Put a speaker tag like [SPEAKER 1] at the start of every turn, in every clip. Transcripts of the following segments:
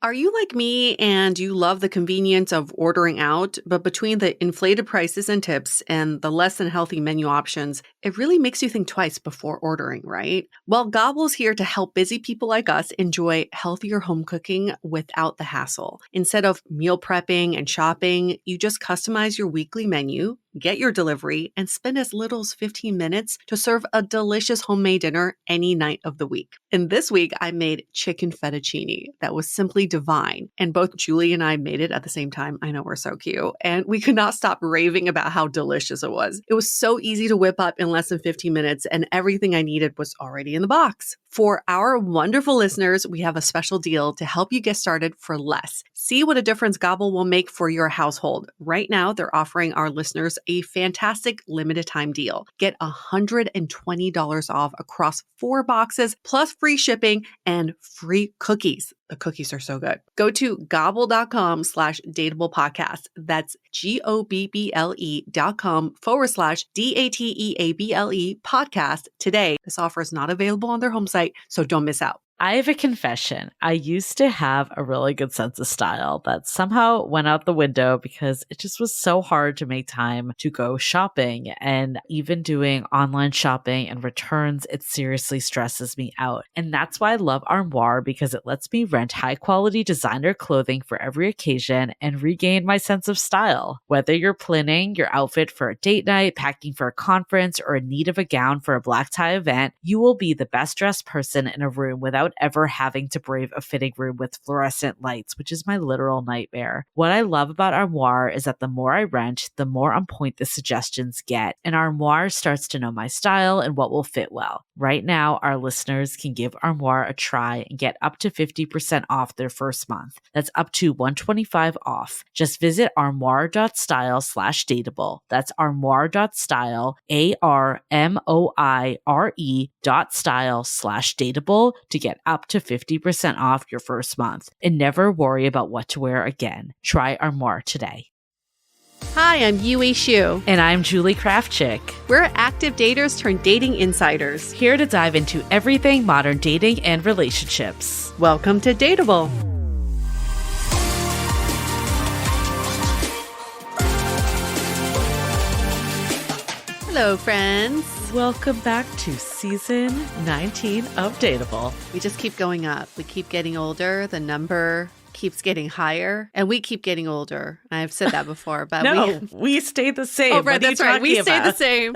[SPEAKER 1] Are you like me and you love the convenience of ordering out, but between the inflated prices and tips and the less than healthy menu options, it really makes you think twice before ordering, right? Well, Gobble's here to help busy people like us enjoy healthier home cooking without the hassle. Instead of meal prepping and shopping, you just customize your weekly menu, get your delivery, and spend as little as 15 minutes to serve a delicious homemade dinner any night of the week. And this week, I made chicken fettuccine that was simply divine. And both Julie and I made it at the same time. I know, we're so cute. And we could not stop raving about how delicious it was. It was so easy to whip up in less than 15 minutes, and everything I needed was already in the box. For our wonderful listeners, we have a special deal to help you get started for less. See what a difference Gobble will make for your household. Right now, they're offering our listeners a fantastic limited time deal. Get $120 off across 4 boxes, plus free shipping and free cookies. The cookies are so good. Go to gobble.com/dateable podcast. That's GOBBLE.com/DATEABLE podcast today. This offer is not available on their home site, so don't miss out.
[SPEAKER 2] I have a confession. I used to have a really good sense of style that somehow went out the window because it just was so hard to make time to go shopping. And even doing online shopping and returns, it seriously stresses me out. And that's why I love Armoire, because it lets me rent high quality designer clothing for every occasion and regain my sense of style. Whether you're planning your outfit for a date night, packing for a conference, or in need of a gown for a black tie event, you will be the best dressed person in a room without ever having to brave a fitting room with fluorescent lights, which is my literal nightmare. What I love about Armoire is that the more I rent, the more on point the suggestions get, and Armoire starts to know my style and what will fit well. Right now, our listeners can give Armoire a try and get up to 50% off their first month. That's up to $125 off. Just visit armoire.style/dateable. That's armoire.style, ARMOIRE.style/dateable to get up to 50% off your first month and never worry about what to wear again. Try Armoire today.
[SPEAKER 1] Hi, I'm Yue Xu.
[SPEAKER 2] And I'm Julie Kraftchick.
[SPEAKER 1] We're active daters turned dating insiders.
[SPEAKER 2] Here to dive into everything modern dating and relationships.
[SPEAKER 1] Welcome to Dateable. Hello, friends.
[SPEAKER 2] Welcome back to season 19 of Dateable.
[SPEAKER 1] We just keep going up. We keep getting older. The number keeps getting higher, and we keep getting older. I've said that before, but
[SPEAKER 2] we stay the same.
[SPEAKER 1] Oh, right, that's right. We stay the same.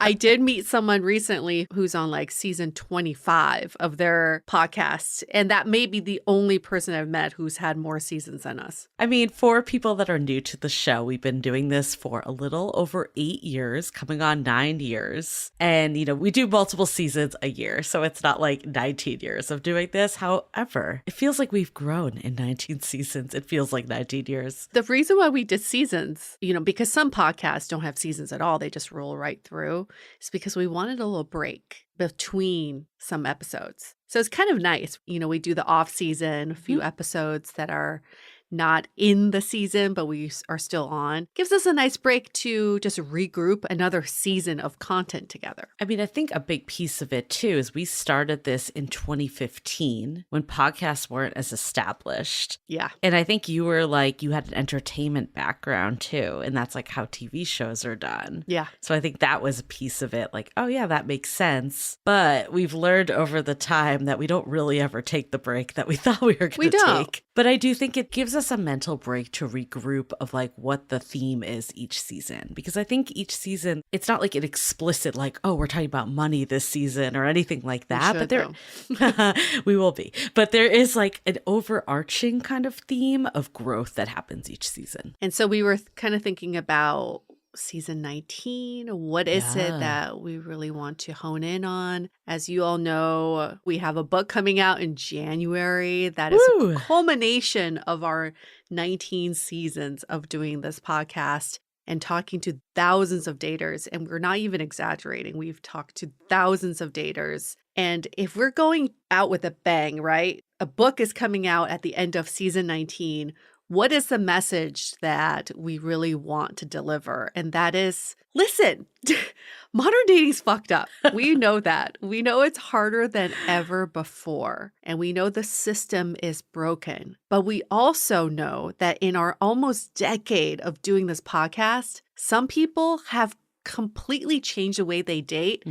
[SPEAKER 1] I did meet someone recently who's on like season 25 of their podcast, and that may be the only person I've met who's had more seasons than us.
[SPEAKER 2] I mean, for people that are new to the show, we've been doing this for a little over 8 years, coming on 9 years. And, we do multiple seasons a year, so it's not like 19 years of doing this. However, it feels like we've grown in 19 seasons. It feels like 19 years.
[SPEAKER 1] The reason why we did seasons, because some podcasts don't have seasons at all, they just roll right through, is because we wanted a little break between some episodes. So it's kind of nice. We do the off season, a few episodes that are not in the season, but we are still on. Gives us a nice break to just regroup another season of content together.
[SPEAKER 2] I mean, I think a big piece of it too is we started this in 2015 when podcasts weren't as established.
[SPEAKER 1] Yeah.
[SPEAKER 2] And I think you were like, you had an entertainment background too. And that's like how TV shows are done.
[SPEAKER 1] Yeah.
[SPEAKER 2] So I think that was a piece of it. Like, oh yeah, that makes sense. But we've learned over the time that we don't really ever take the break that we thought we were going to take. But I do think it gives us a mental break to regroup of like what the theme is each season. Because I think each season, it's not like an explicit like, oh, we're talking about money this season or anything like that.
[SPEAKER 1] We should,
[SPEAKER 2] but we will be. But there is like an overarching kind of theme of growth that happens each season.
[SPEAKER 1] And so we were kind of thinking about season 19. What is it that we really want to hone in on? As you all know, we have a book coming out in January that is a culmination of our 19 seasons of doing this podcast and talking to thousands of daters. And we're not even exaggerating. We've talked to thousands of daters. And if we're going out with a bang, right? A book is coming out at the end of season 19. what is the message that we really want to deliver? And that is, listen, modern dating's fucked up. We know that. We know it's harder than ever before. And we know the system is broken. But we also know that in our almost decade of doing this podcast, some people have completely changed the way they date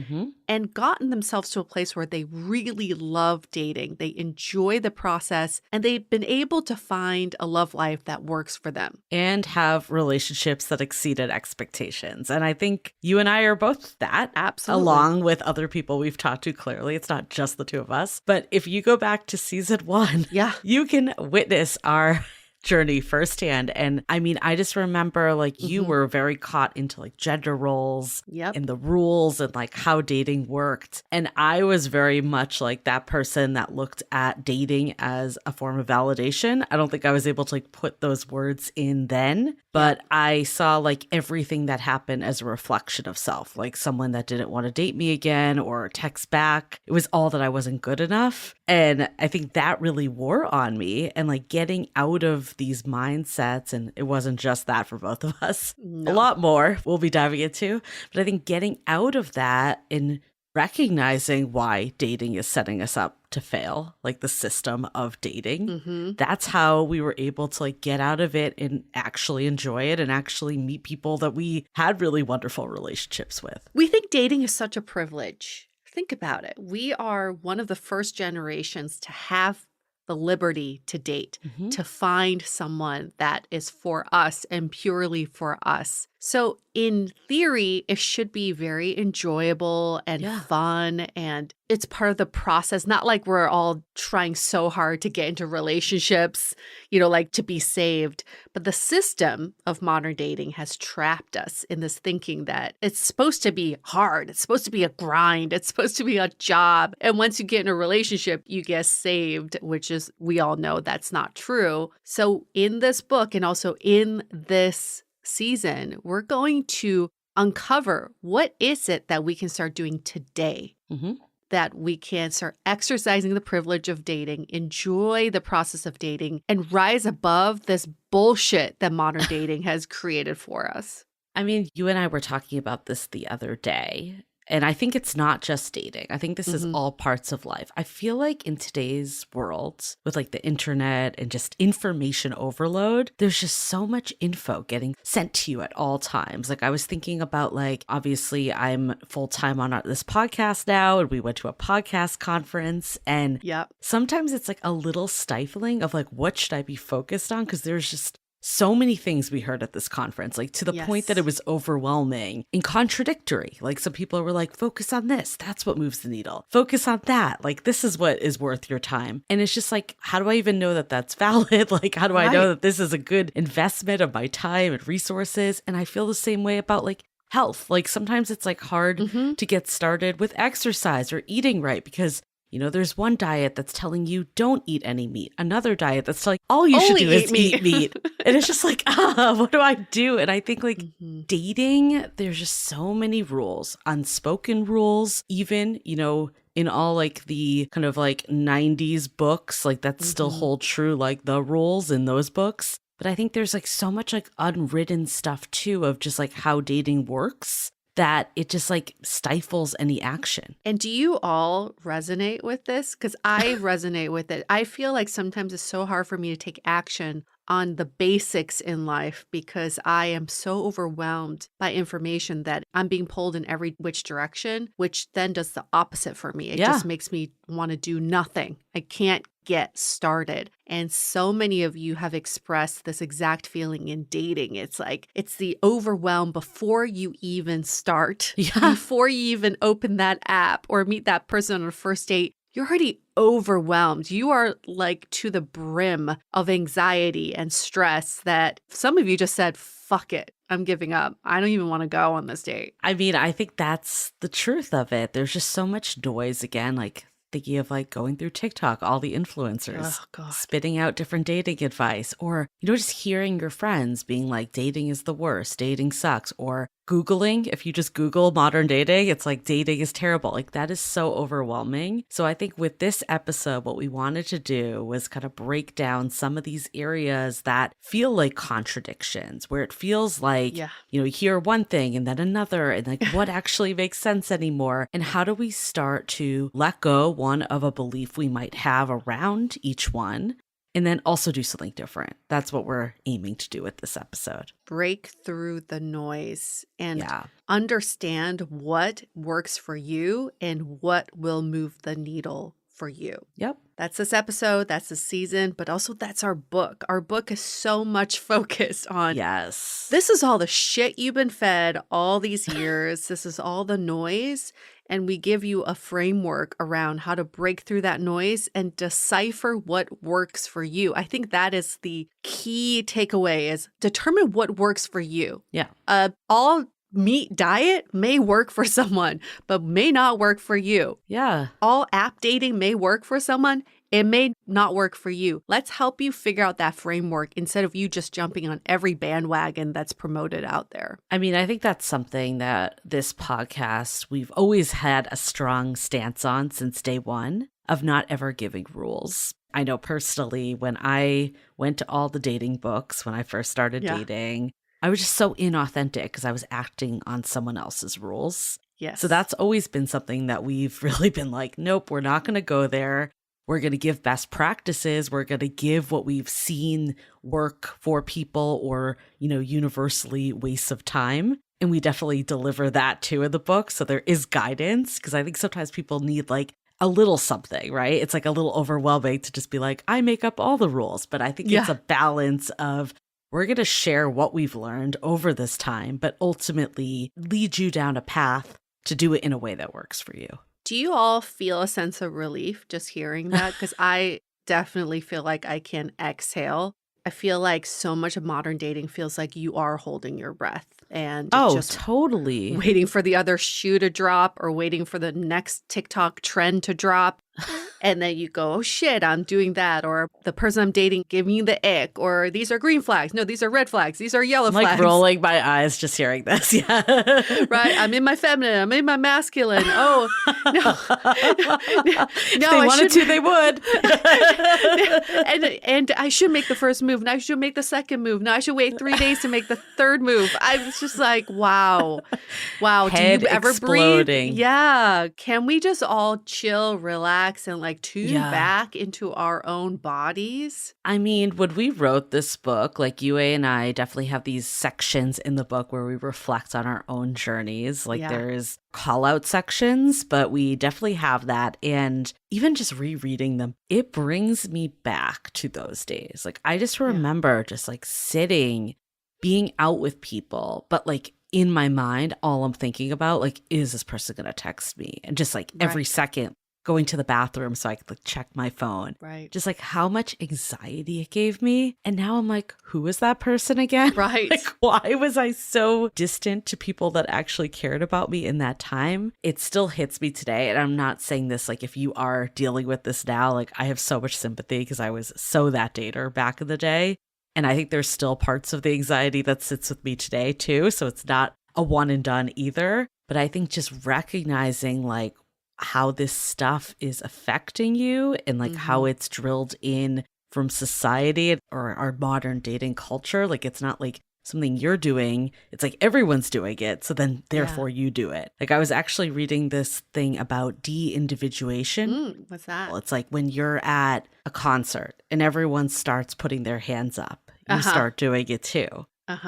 [SPEAKER 1] and gotten themselves to a place where they really love dating. They enjoy the process and they've been able to find a love life that works for them.
[SPEAKER 2] And have relationships that exceeded expectations. And I think you and I are both that.
[SPEAKER 1] Absolutely.
[SPEAKER 2] Along with other people we've talked to, clearly. It's not just the two of us. But if you go back to season 1, you can witness our journey firsthand. And I mean, I just remember like you were very caught into like gender roles and the rules and like how dating worked. And I was very much like that person that looked at dating as a form of validation. I don't think I was able to like put those words in then, but I saw like everything that happened as a reflection of self, like someone that didn't want to date me again or text back. It was all that I wasn't good enough. And I think that really wore on me, and like getting out of these mindsets. And it wasn't just that for both of us. A lot more we'll be diving into. But I think getting out of that and recognizing why dating is setting us up to fail, like the system of dating, that's how we were able to like get out of it and actually enjoy it and actually meet people that we had really wonderful relationships with.
[SPEAKER 1] We think dating is such a privilege. Think about it. We are one of the first generations to have the liberty to date, to find someone that is for us and purely for us. So in theory, it should be very enjoyable and fun, and it's part of the process. Not like we're all trying so hard to get into relationships, you know, like to be saved. But the system of modern dating has trapped us in this thinking that it's supposed to be hard. It's supposed to be a grind. It's supposed to be a job. And once you get in a relationship, you get saved, which is, we all know that's not true. So in this book and also in this season, we're going to uncover what is it that we can start doing today, that we can start exercising the privilege of dating, enjoy the process of dating, and rise above this bullshit that modern dating has created for us.
[SPEAKER 2] I mean, you and I were talking about this the other day. And I think it's not just dating. I think this is all parts of life. I feel like in today's world, with like the internet and just information overload, there's just so much info getting sent to you at all times. Like I was thinking about like, obviously I'm full-time on this podcast now, and we went to a podcast conference, and sometimes it's like a little stifling of like, what should I be focused on? Because there's just so many things we heard at this conference, like to the point that it was overwhelming and contradictory. Like some people were like, focus on this. That's what moves the needle. Focus on that. Like this is what is worth your time. And it's just like, how do I even know that that's valid? Like, how do I know that this is a good investment of my time and resources? And I feel the same way about like health. Like sometimes it's like hard to get started with exercise or eating right because you know, there's one diet that's telling you don't eat any meat. Another diet that's like, all you should do is eat meat. And it's just like, what do I do? And I think like dating, there's just so many rules, unspoken rules, even, you know, in all like the kind of like 90s books, like that still hold true, like the rules in those books. But I think there's like so much like unwritten stuff too of just like how dating works, that it just like stifles any action.
[SPEAKER 1] And do you all resonate with this? Because I resonate with it. I feel like sometimes it's so hard for me to take action on the basics in life because I am so overwhelmed by information that I'm being pulled in every which direction, which then does the opposite for me. It just makes me want to do nothing. I can't get started. And so many of you have expressed this exact feeling in dating. It's like, it's the overwhelm before you even start, before you even open that app or meet that person on a first date. You're already overwhelmed. You are like to the brim of anxiety and stress that some of you just said, fuck it. I'm giving up. I don't even want to go on this date.
[SPEAKER 2] I mean, I think that's the truth of it. There's just so much noise again, like thinking of like going through TikTok, all the influencers spitting out different dating advice, or, you know, just hearing your friends being like, dating is the worst, dating sucks, or Googling, if you just Google modern dating, it's like dating is terrible. Like that is so overwhelming. So I think with this episode, what we wanted to do was kind of break down some of these areas that feel like contradictions, where it feels like,
[SPEAKER 1] Yeah.
[SPEAKER 2] you hear one thing and then another, and like what actually makes sense anymore? And how do we start to let go, one, of a belief we might have around each one? And then also do something different. That's what we're aiming to do with this episode.
[SPEAKER 1] Break through the noise and
[SPEAKER 2] Yeah.
[SPEAKER 1] understand what works for you and what will move the needle for you.
[SPEAKER 2] Yep.
[SPEAKER 1] That's this episode, that's the season, but also that's our book. Our book is so much focused on
[SPEAKER 2] Yes.
[SPEAKER 1] this is all the shit you've been fed all these years. This is all the noise. And we give you a framework around how to break through that noise and decipher what works for you. I think that is the key takeaway is determine what works for you.
[SPEAKER 2] Yeah.
[SPEAKER 1] All meat diet may work for someone, but may not work for you.
[SPEAKER 2] Yeah.
[SPEAKER 1] All app dating may work for someone. It may not work for you. Let's help you figure out that framework instead of you just jumping on every bandwagon that's promoted out there.
[SPEAKER 2] I mean, I think that's something that this podcast, we've always had a strong stance on since day one of not ever giving rules. I know personally, when I went to all the dating books, when I first started dating, I was just so inauthentic because I was acting on someone else's rules.
[SPEAKER 1] Yes.
[SPEAKER 2] So that's always been something that we've really been like, nope, we're not going to go there. We're going to give best practices. We're going to give what we've seen work for people or, universally wastes of time. And we definitely deliver that too in the book. So there is guidance because I think sometimes people need like a little something, right? It's like a little overwhelming to just be like, I make up all the rules. But I think it's a balance of we're going to share what we've learned over this time, but ultimately lead you down a path to do it in a way that works for you.
[SPEAKER 1] Do you all feel a sense of relief just hearing that? Because I definitely feel like I can exhale. I feel like so much of modern dating feels like you are holding your breath and just
[SPEAKER 2] totally
[SPEAKER 1] waiting for the other shoe to drop or waiting for the next TikTok trend to drop. And then you go, oh shit, I'm doing that. Or the person I'm dating giving you the ick. Or these are green flags. No, these are red flags. These are yellow flags.
[SPEAKER 2] Like rolling my eyes just hearing this. Yeah.
[SPEAKER 1] Right. I'm in my feminine. I'm in my masculine. Oh, no.
[SPEAKER 2] If they wanted to, they would.
[SPEAKER 1] and I should make the first move. And I should make the second move. No, I should wait 3 days to make the third move. I was just like, wow. Wow.
[SPEAKER 2] Head
[SPEAKER 1] do you ever
[SPEAKER 2] exploding.
[SPEAKER 1] breathe? Yeah. Can we just all chill, relax, and like tune back into our own bodies?
[SPEAKER 2] I mean, when we wrote this book, like Yue and I definitely have these sections in the book where we reflect on our own journeys. Like there's call out sections, but we definitely have that. And even just rereading them, it brings me back to those days. Like I just remember just like sitting, being out with people, but like in my mind, all I'm thinking about, like, is this person going to text me? And just like every second going to the bathroom so I could like check my phone.
[SPEAKER 1] Right.
[SPEAKER 2] Just like how much anxiety it gave me. And now I'm like, who is that person again?
[SPEAKER 1] Right.
[SPEAKER 2] Like, why was I so distant to people that actually cared about me in that time? It still hits me today. And I'm not saying this like if you are dealing with this now, like I have so much sympathy because I was so that dater back in the day. And I think there's still parts of the anxiety that sits with me today too. So it's not a one and done either. But I think just recognizing like how this stuff is affecting you and like how it's drilled in from society or our modern dating culture. Like it's not like something you're doing. It's like everyone's doing it. So then therefore you do it. Like I was actually reading this thing about de-individuation.
[SPEAKER 1] What's that?
[SPEAKER 2] Well, it's like when you're at a concert and everyone starts putting their hands up, you start doing it too.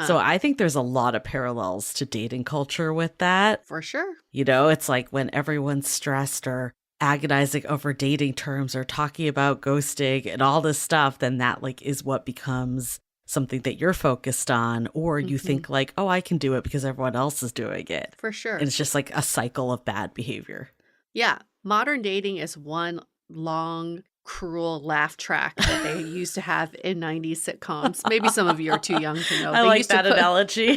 [SPEAKER 2] So I think there's a lot of parallels to dating culture with that.
[SPEAKER 1] For sure.
[SPEAKER 2] It's like when everyone's stressed or agonizing over dating terms or talking about ghosting and all this stuff, then that like is what becomes something that you're focused on, or you think like, oh, I can do it because everyone else is doing it.
[SPEAKER 1] For sure.
[SPEAKER 2] And it's just like a cycle of bad behavior.
[SPEAKER 1] Yeah. Modern dating is one long cruel laugh track that they used to have in 90s sitcoms. Maybe some of you are too young to know.
[SPEAKER 2] I like that analogy.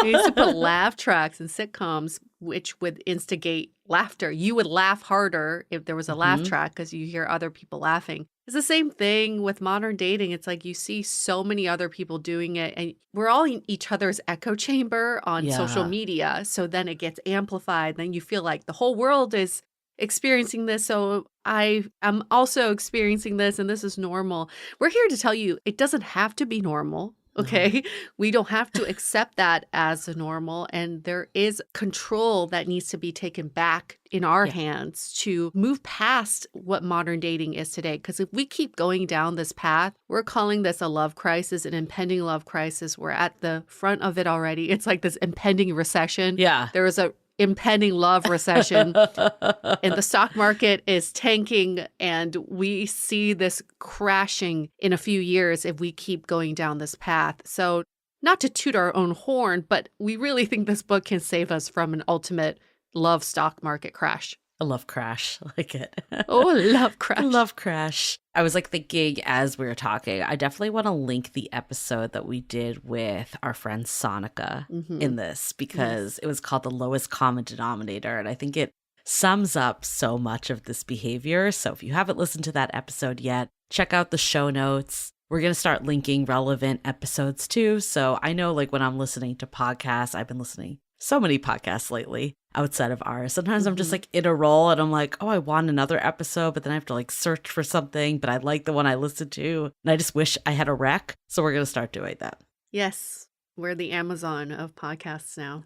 [SPEAKER 1] They used to put laugh tracks in sitcoms, which would instigate laughter. You would laugh harder if there was a laugh track because you hear other people laughing. It's the same thing with modern dating. It's like you see so many other people doing it, and we're all in each other's echo chamber on social
[SPEAKER 2] Yeah.
[SPEAKER 1] media. So then it gets amplified. Then you feel like the whole world is experiencing this. So I am also experiencing this, and this is normal. We're here to tell you it doesn't have to be normal.
[SPEAKER 2] No.
[SPEAKER 1] Okay. We don't have to accept that as the normal. And there is control that needs to be taken back in our
[SPEAKER 2] Yeah.
[SPEAKER 1] hands to move past what modern dating is today. Because if we keep going down this path, we're calling this a love crisis, an impending love crisis. We're at the front of it already. It's like this impending recession.
[SPEAKER 2] Yeah.
[SPEAKER 1] There is a impending love recession and the stock market is tanking, and we see this crashing in a few years if we keep going down this path. So not to toot our own horn, but we really think this book can save us from an ultimate love stock market crash.
[SPEAKER 2] A love crash. I like it.
[SPEAKER 1] Oh, love crash.
[SPEAKER 2] Love crash. I was like thinking as we were talking, I definitely want to link the episode that we did with our friend Sonica in this because it was called The Lowest Common Denominator. And I think it sums up so much of this behavior. So if you haven't listened to that episode yet, check out the show notes. We're going to start linking relevant episodes too. So I know like when I'm listening to podcasts, I've been listening so many podcasts lately outside of ours. Sometimes I'm just like in a roll and I'm like, oh, I want another episode, but then I have to like search for something, but I like the one I listened to. And I just wish I had a rec. So we're going to start doing that.
[SPEAKER 1] Yes. We're the Amazon of podcasts now.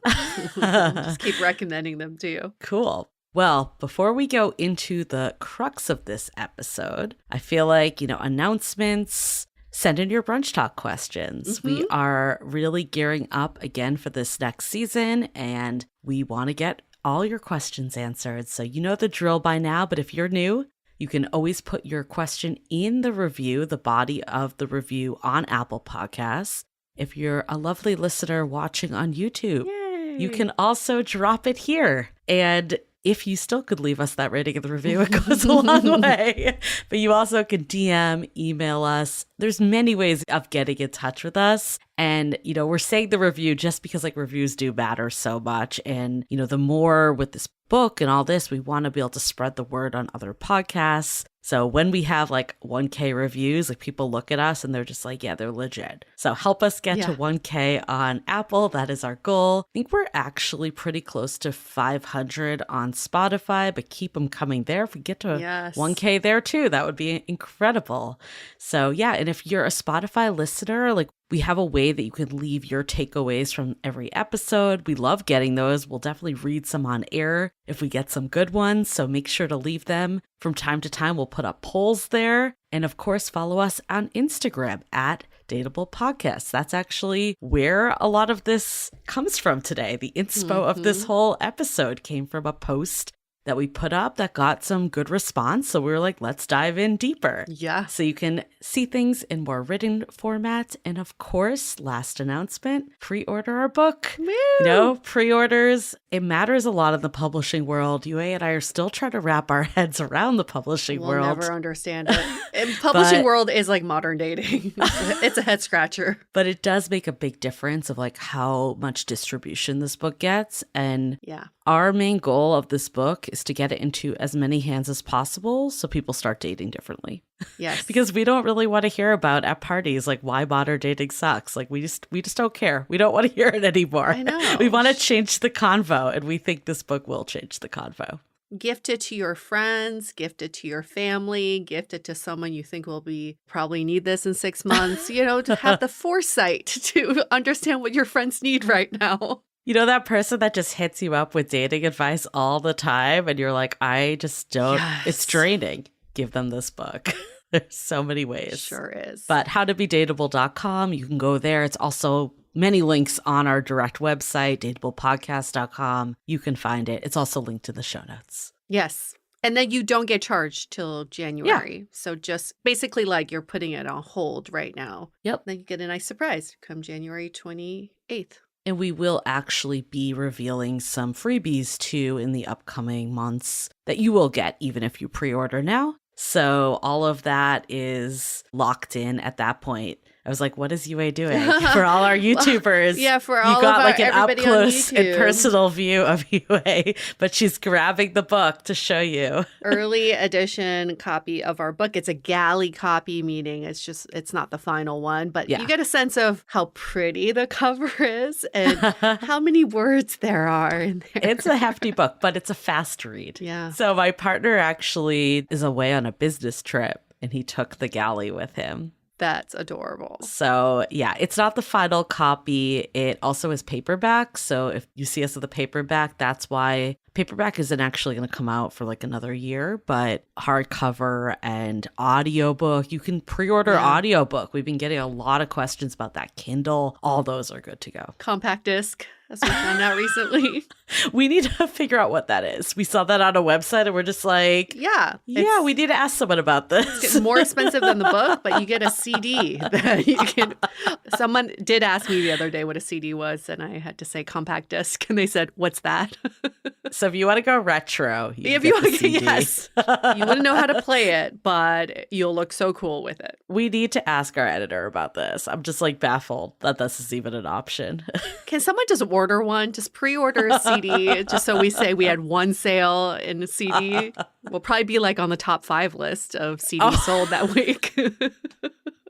[SPEAKER 1] Just keep recommending them to you.
[SPEAKER 2] Cool. Well, before we go into the crux of this episode, I feel like, announcements. Send in your brunch talk questions. We are really gearing up again for this next season, and we want to get all your questions answered. So you know the drill by now, but if you're new, you can always put your question in the review, the body of the review on Apple Podcasts. If you're a lovely listener watching on YouTube, you can also drop it here. And if you still could leave us that rating in the review, it goes a long way. But you also can DM, email us. There's many ways of getting in touch with us. And, we're saying the review just because like reviews do matter so much. And, the more with this book and all this, we want to be able to spread the word on other podcasts. So when we have like 1K reviews, like people look at us and they're just like, yeah, they're legit. So help us get to 1K on Apple. That is our goal. I think we're actually pretty close to 500 on Spotify, but keep them coming there. If we get to 1K there too, that would be incredible. So yeah, and if you're a Spotify listener, like we have a way that you can leave your takeaways from every episode. We love getting those. We'll definitely read some on air if we get some good ones. So make sure to leave them. From time to time, we'll put up polls there. And of course, follow us on Instagram at Dateable Podcasts. That's actually where a lot of this comes from today. The inspo of this whole episode came from a post that we put up that got some good response. So we were like, let's dive in deeper.
[SPEAKER 1] Yeah.
[SPEAKER 2] So you can see things in more written format. And of course, last announcement, pre-order our book.
[SPEAKER 1] Woo!
[SPEAKER 2] Pre-orders, it matters a lot in the publishing world. UA and I are still trying to wrap our heads around the publishing world.
[SPEAKER 1] We'll never understand it. And publishing world is like modern dating. It's a head scratcher.
[SPEAKER 2] But it does make a big difference of like how much distribution this book gets. And our main goal of this book is to get it into as many hands as possible so people start dating differently.
[SPEAKER 1] Yes.
[SPEAKER 2] Because we don't really want to hear about at parties like why modern dating sucks. Like we just don't care. We don't want to hear it anymore.
[SPEAKER 1] I know.
[SPEAKER 2] We want to change the convo, and we think this book will change the convo.
[SPEAKER 1] Gift it to your friends, gift it to your family, gift it to someone you think will probably need this in 6 months, to have the foresight to understand what your friends need right now.
[SPEAKER 2] That person that just hits you up with dating advice all the time and you're like, I just don't, it's draining. Give them this book. There's so many ways.
[SPEAKER 1] Sure is.
[SPEAKER 2] But howtobedateable.com, you can go there. It's also many links on our direct website, dateablepodcast.com. You can find it. It's also linked to the show notes.
[SPEAKER 1] Yes. And then you don't get charged till January. Yeah. So just basically like you're putting it on hold right now.
[SPEAKER 2] Yep.
[SPEAKER 1] Then you get a nice surprise come January 28th.
[SPEAKER 2] And we will actually be revealing some freebies too in the upcoming months that you will get even if you pre-order now. So all of that is locked in at that point. I was like, what is UA doing? For all our YouTubers,
[SPEAKER 1] Yeah, for
[SPEAKER 2] you
[SPEAKER 1] all
[SPEAKER 2] got
[SPEAKER 1] of
[SPEAKER 2] like an up
[SPEAKER 1] everybody on
[SPEAKER 2] close and
[SPEAKER 1] YouTube.
[SPEAKER 2] personal view of UA, but she's grabbing the book to show you.
[SPEAKER 1] Early edition copy of our book. It's a galley copy, meaning it's not the final one, but you get a sense of how pretty the cover is and how many words there are in there.
[SPEAKER 2] It's a hefty book, but it's a fast read.
[SPEAKER 1] Yeah.
[SPEAKER 2] So my partner actually is away on a business trip and he took the galley with him.
[SPEAKER 1] That's adorable.
[SPEAKER 2] So yeah, it's not the final copy. It also is paperback. So if you see us with a paperback, that's why paperback isn't actually going to come out for like another year, but hardcover and audiobook, you can pre-order audiobook. We've been getting a lot of questions about that. Kindle, all those are good to go.
[SPEAKER 1] Compact disc, as we found out recently.
[SPEAKER 2] We need to figure out what that is. We saw that on a website and we're just like, yeah, we need to ask someone about this.
[SPEAKER 1] It's more expensive than the book, but you get a CD that you can. Someone did ask me the other day what a CD was, and I had to say compact disc, and they said, "What's that?"
[SPEAKER 2] So if you want to go retro,
[SPEAKER 1] if you want to, yes, you wouldn't know how to play it, but you'll look so cool with it.
[SPEAKER 2] We need to ask our editor about this. I'm just like baffled that this is even an option.
[SPEAKER 1] Can someone just order one? Just pre-order a CD, just so we say we had one sale in a CD. We'll probably be like on the top 5 list of CDs sold that week.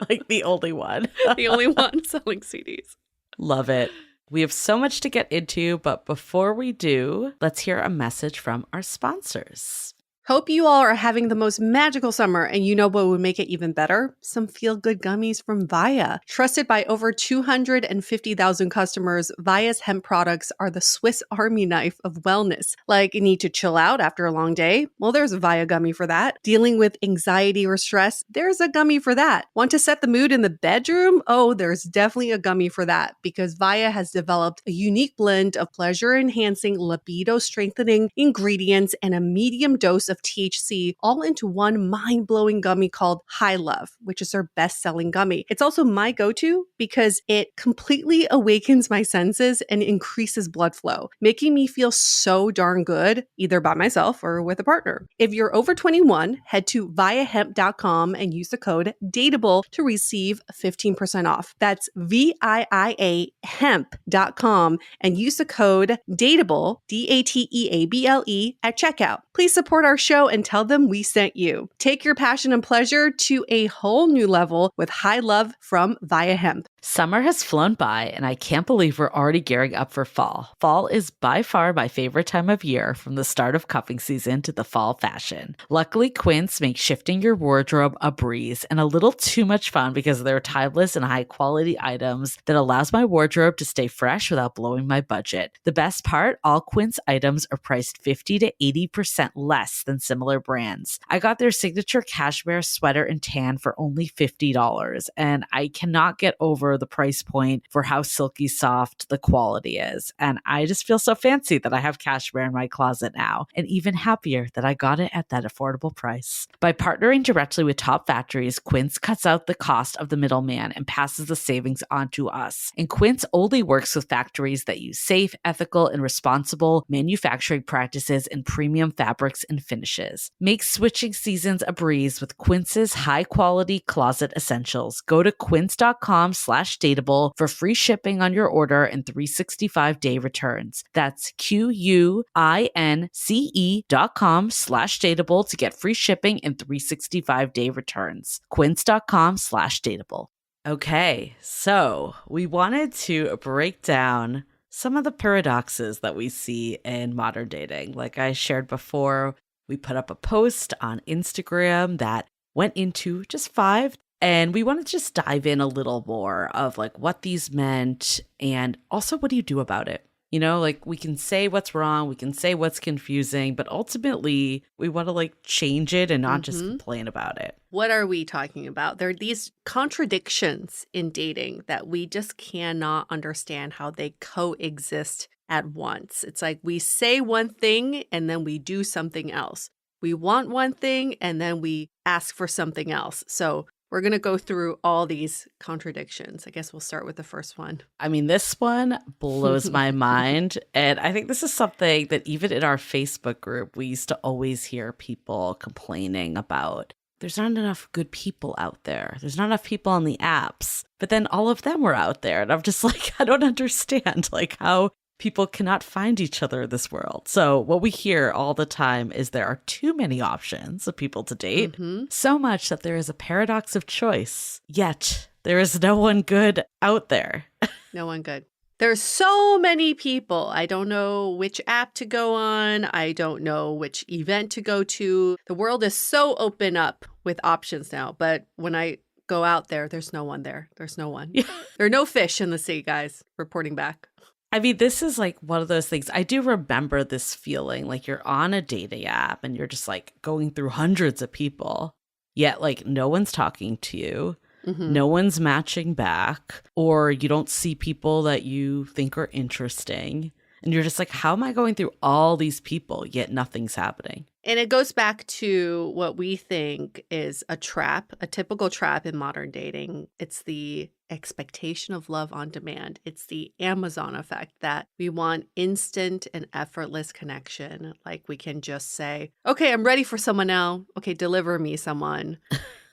[SPEAKER 2] Like the only one.
[SPEAKER 1] The only one selling CDs.
[SPEAKER 2] Love it. We have so much to get into, but before we do, let's hear a message from our sponsors.
[SPEAKER 1] Hope you all are having the most magical summer, and you know what would make it even better? Some feel-good gummies from Via. Trusted by over 250,000 customers, Via's hemp products are the Swiss Army knife of wellness. Like, you need to chill out after a long day? Well, there's a Via gummy for that. Dealing with anxiety or stress? There's a gummy for that. Want to set the mood in the bedroom? Oh, there's definitely a gummy for that, because Via has developed a unique blend of pleasure-enhancing, libido-strengthening ingredients and a medium dose of THC all into one mind-blowing gummy called High Love, which is their best-selling gummy. It's also my go-to because it completely awakens my senses and increases blood flow, making me feel so darn good, either by myself or with a partner. If you're over 21, head to viahemp.com and use the code DATEABLE to receive 15% off. That's VIIA hemp.com and use the code DATEABLE, DATEABLE, at checkout. Please support our show and tell them we sent you. Take your passion and pleasure to a whole new level with High Love from Via Hemp.
[SPEAKER 2] Summer has flown by, and I can't believe we're already gearing up for fall. Fall is by far my favorite time of year, from the start of cuffing season to the fall fashion. Luckily, Quince makes shifting your wardrobe a breeze and a little too much fun because of their timeless and high-quality items that allows my wardrobe to stay fresh without blowing my budget. The best part, all Quince items are priced 50 to 80% less than similar brands. I got their signature cashmere sweater and tan for only $50, and I cannot get over the price point for how silky soft the quality is. And I just feel so fancy that I have cashmere in my closet now, and even happier that I got it at that affordable price. By partnering directly with top factories, Quince cuts out the cost of the middleman and passes the savings on to us. And Quince only works with factories that use safe, ethical, and responsible manufacturing practices and premium fabrics and finishes. Make switching seasons a breeze with Quince's high-quality closet essentials. Go to quince.com/dateable for free shipping on your order and 365-day returns. That's QUINCE.com/dateable to get free shipping and 365-day returns. Quince.com/dateable. Okay, so we wanted to break down some of the paradoxes that we see in modern dating. Like I shared before, we put up a post on Instagram that went into just 5, and we want to just dive in a little more of like what these meant and also what do you do about it? You know, like we can say what's wrong, we can say what's confusing, but ultimately we want to like change it and not just complain about it.
[SPEAKER 1] What are we talking about? There are these contradictions in dating that we just cannot understand how they coexist at once. It's like we say one thing and then we do something else. We want one thing and then we ask for something else. So we're going to go through all these contradictions. I guess we'll start with the first one.
[SPEAKER 2] I mean, this one blows my mind. And I think this is something that even in our Facebook group, we used to always hear people complaining about. there's not enough good people out there. There's not enough people on the apps. But then all of them were out there. And I'm just like, I don't understand like how people cannot find each other in this world. So what we hear all the time is there are too many options of people to date, so much that there is a paradox of choice. Yet there is no one good out there.
[SPEAKER 1] No one good. There's so many people. I don't know which app to go on. I don't know which event to go to. The world is so open up with options now. But when I go out there, there's no one there. There's no one. There are no fish in the sea, guys, reporting back.
[SPEAKER 2] I mean, this is like one of those things. I do remember this feeling like you're on a dating app and you're just like going through hundreds of people, yet like no one's talking to you. No one's matching back, or you don't see people that you think are interesting. And you're just like, how am I going through all these people, yet nothing's happening?
[SPEAKER 1] And it goes back to what we think is a trap, a typical trap in modern dating. It's the expectation of love on demand. It's the Amazon effect that we want instant and effortless connection. Like we can just say, okay, I'm ready for someone now. Okay, deliver me someone.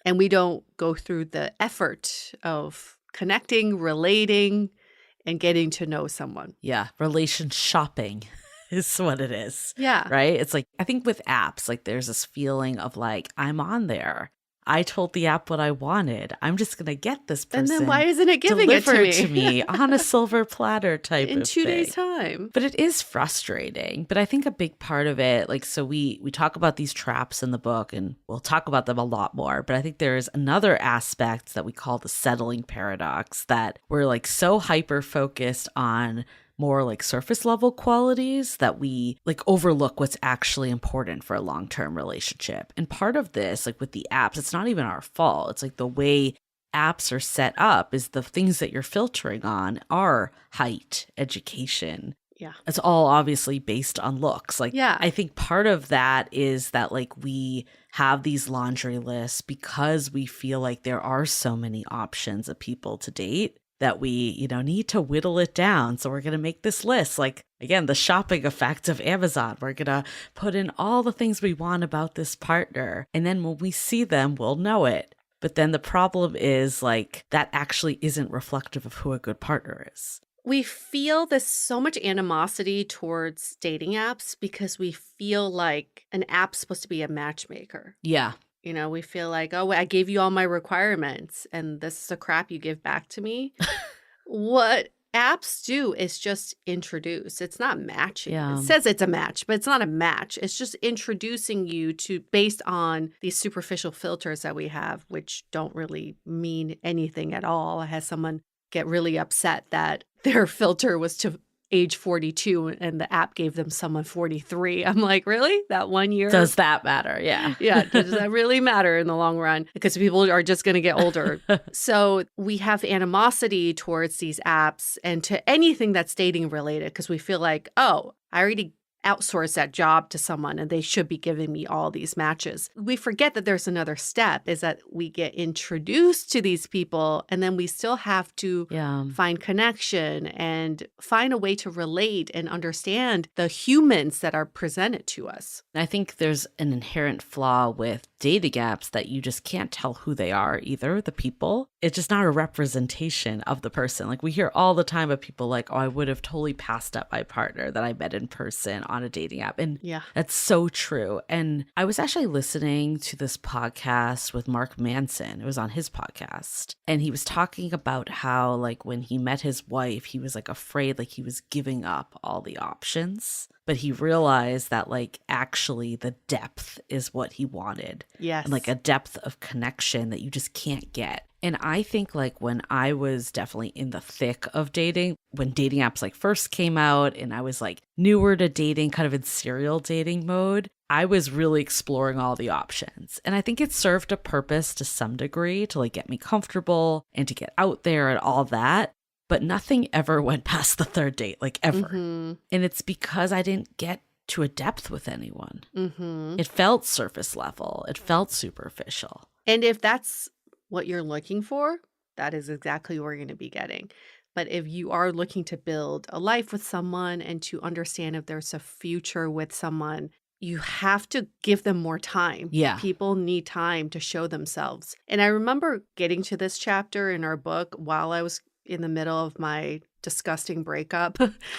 [SPEAKER 1] And we don't go through the effort of connecting, relating, and getting to know someone.
[SPEAKER 2] Yeah, relation shopping is what it is.
[SPEAKER 1] Yeah.
[SPEAKER 2] Right? It's like, I think with apps, like there's this feeling of like, I'm on there. I told the app what I wanted. I'm just going to get this person.
[SPEAKER 1] And then why isn't it giving it
[SPEAKER 2] to me on a silver platter type
[SPEAKER 1] in
[SPEAKER 2] of
[SPEAKER 1] 2
[SPEAKER 2] thing.
[SPEAKER 1] days' time?
[SPEAKER 2] But it is frustrating. But I think a big part of it, like, so we talk about these traps in the book and we'll talk about them a lot more. But I think there's another aspect that we call the settling paradox, that we're like so hyper focused on more like surface level qualities that we like overlook what's actually important for a long-term relationship. And part of this, like with the apps, it's not even our fault. It's like the way apps are set up is the things that you're filtering on are height, education.
[SPEAKER 1] Yeah.
[SPEAKER 2] It's all obviously based on looks. Like,
[SPEAKER 1] yeah.
[SPEAKER 2] I think part of that is that like we have these laundry lists because we feel like there are so many options of people to date, that we, need to whittle it down. So we're going to make this list. Like, again, the shopping effect of Amazon. We're going to put in all the things we want about this partner. And then when we see them, we'll know it. But then the problem is like, that actually isn't reflective of who a good partner is.
[SPEAKER 1] We feel this so much animosity towards dating apps because we feel like an app's supposed to be a matchmaker.
[SPEAKER 2] Yeah.
[SPEAKER 1] We feel like, oh, I gave you all my requirements and this is the crap you give back to me. What apps do is just introduce. It's not matching.
[SPEAKER 2] Yeah.
[SPEAKER 1] It says it's a match, but it's not a match. It's just introducing you to based on these superficial filters that we have, which don't really mean anything at all. I had someone get really upset that their filter was to age 42 and the app gave them someone 43. I'm like, really? That 1 year?
[SPEAKER 2] Does that matter? Yeah.
[SPEAKER 1] Yeah. Does that really matter in the long run? Because people are just going to get older. So we have animosity towards these apps and to anything that's dating related because we feel like, oh, I already outsource that job to someone and they should be giving me all these matches. We forget that there's another step is that we get introduced to these people and then we still have to find connection and find a way to relate and understand the humans that are presented to us.
[SPEAKER 2] I think there's an inherent flaw with dating apps that you just can't tell who they are either, the people. It's just not a representation of the person. Like we hear all the time of people like, oh, I would have totally passed up my partner that I met in person on a dating app. And that's so true. And I was actually listening to this podcast with Mark Manson. It was on his podcast. And he was talking about how like when he met his wife, he was like afraid like he was giving up all the options. But he realized that like actually the depth is what he wanted.
[SPEAKER 1] Yes.
[SPEAKER 2] And like a depth of connection that you just can't get. And I think like when I was definitely in the thick of dating, when dating apps like first came out and I was like newer to dating, kind of in serial dating mode, I was really exploring all the options. And I think it served a purpose to some degree to like get me comfortable and to get out there and all that. But nothing ever went past the third date, like ever. And it's because I didn't get to a depth with anyone. It felt surface level. It felt superficial.
[SPEAKER 1] And if that's what you're looking for, that is exactly what you're going to be getting. But if you are looking to build a life with someone and to understand if there's a future with someone, you have to give them more time.
[SPEAKER 2] Yeah.
[SPEAKER 1] People need time to show themselves. And I remember getting to this chapter in our book while I was in the middle of my disgusting breakup.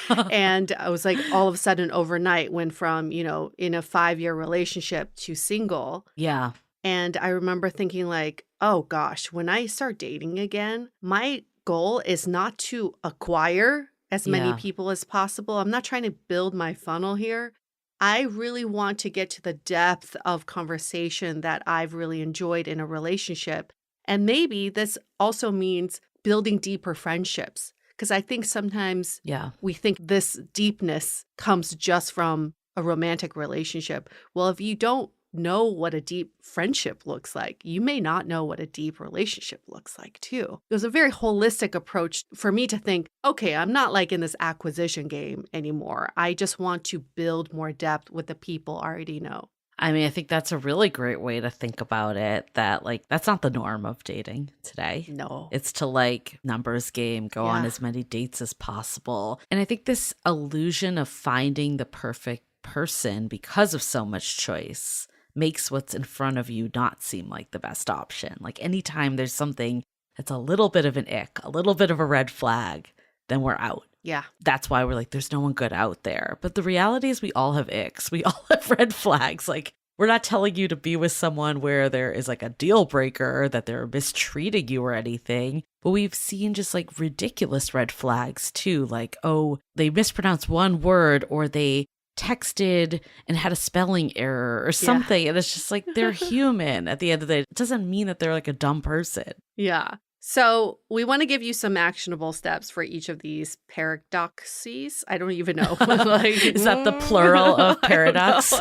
[SPEAKER 1] And I was like, all of a sudden overnight went from, in a 5-year relationship to single.
[SPEAKER 2] Yeah.
[SPEAKER 1] And I remember thinking like, oh gosh, when I start dating again, my goal is not to acquire as many
[SPEAKER 2] Yeah.
[SPEAKER 1] people as possible. I'm not trying to build my funnel here. I really want to get to the depth of conversation that I've really enjoyed in a relationship. And maybe this also means building deeper friendships. Because I think sometimes
[SPEAKER 2] Yeah.
[SPEAKER 1] we think this deepness comes just from a romantic relationship. Well, if you don't know what a deep friendship looks like, you may not know what a deep relationship looks like too. It was a very holistic approach for me to think, okay, I'm not like in this acquisition game anymore. I just want to build more depth with the people I already know.
[SPEAKER 2] I mean, I think that's a really great way to think about it, that like that's not the norm of dating today.
[SPEAKER 1] No.
[SPEAKER 2] It's to like numbers game, go on
[SPEAKER 1] Yeah.
[SPEAKER 2] as many dates as possible. And I think this illusion of finding the perfect person because of so much choice makes what's in front of you not seem like the best option. Like anytime there's something that's a little bit of an ick, a little bit of a red flag, then we're out.
[SPEAKER 1] Yeah.
[SPEAKER 2] That's why we're like, there's no one good out there. But the reality is we all have icks. We all have red flags. Like, we're not telling you to be with someone where there is like a deal breaker, that they're mistreating you or anything. But we've seen just like ridiculous red flags too. Like, oh, they mispronounced one word, or they texted and had a spelling error or something. And it's just like, they're human at the end of the day. It doesn't mean that they're like a dumb person.
[SPEAKER 1] Yeah. So we want to give you some actionable steps for each of these paradoxes. I don't even know.
[SPEAKER 2] Is that the plural of paradox?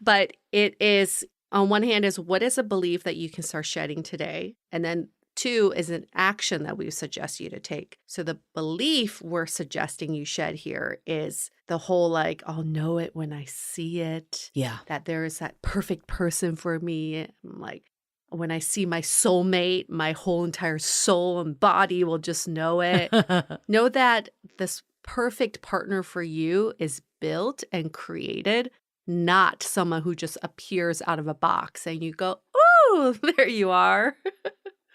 [SPEAKER 1] But it is, on one hand, is what is a belief that you can start shedding today? And then 2 is an action that we suggest you to take. So the belief we're suggesting you shed here is the whole like, I'll know it when I see it.
[SPEAKER 2] Yeah.
[SPEAKER 1] That there is that perfect person for me. I'm like, when I see my soulmate, my whole entire soul and body will just know it. Know that this perfect partner for you is built and created, not someone who just appears out of a box and you go, oh, there you are.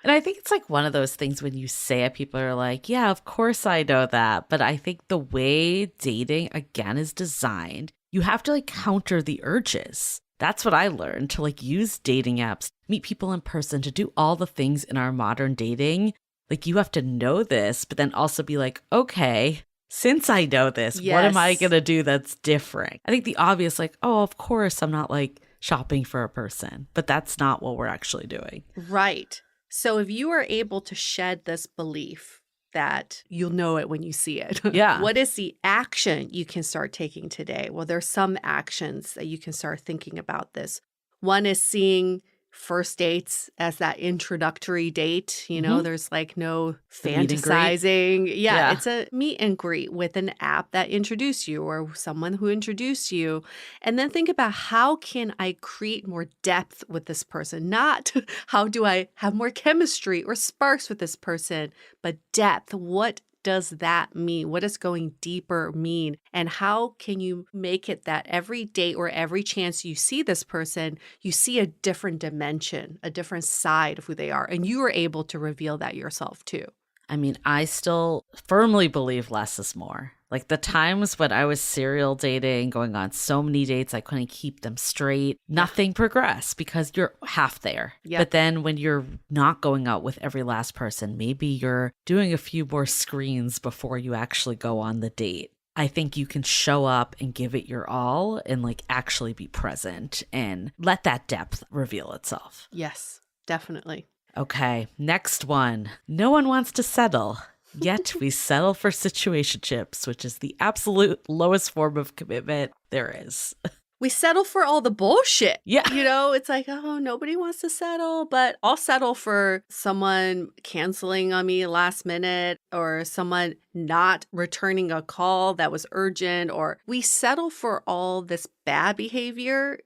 [SPEAKER 2] And I think it's like one of those things when you say it, people are like, yeah, of course I know that. But I think the way dating, again, is designed, you have to like counter the urges. That's what I learned, to like use dating apps, meet people in person, to do all the things in our modern dating. Like you have to know this, but then also be like, okay, since I know this, what am I going to do that's different? I think the obvious, like, oh, of course, I'm not like shopping for a person, but that's not what we're actually doing.
[SPEAKER 1] Right. So if you are able to shed this belief that you'll know it when you see it.
[SPEAKER 2] Yeah.
[SPEAKER 1] What is the action you can start taking today? Well, there's some actions that you can start thinking about this. One is seeing first dates as that introductory date. There's like no
[SPEAKER 2] The meet and greet.
[SPEAKER 1] fantasizing.
[SPEAKER 2] Yeah.
[SPEAKER 1] It's a meet and greet with an app that introduced you or someone who introduced you. And then think about, how can I create more depth with this person? Not how do I have more chemistry or sparks with this person, but depth. What does that mean? What does going deeper mean? And how can you make it that every date or every chance you see this person, you see a different dimension, a different side of who they are, and you are able to reveal that yourself too?
[SPEAKER 2] I mean, I still firmly believe less is more. Like the times when I was serial dating, going on so many dates, I couldn't keep them straight. Nothing progressed because you're half there.
[SPEAKER 1] Yep.
[SPEAKER 2] But then when you're not going out with every last person, maybe you're doing a few more screens before you actually go on the date. I think you can show up and give it your all and like actually be present and let that depth reveal itself.
[SPEAKER 1] Yes, definitely.
[SPEAKER 2] Okay, next one. No one wants to settle. Yet we settle for situationships, which is the absolute lowest form of commitment there is.
[SPEAKER 1] We settle for all the bullshit.
[SPEAKER 2] Yeah.
[SPEAKER 1] It's like, oh, nobody wants to settle, but I'll settle for someone canceling on me last minute or someone not returning a call that was urgent, or we settle for all this bad behavior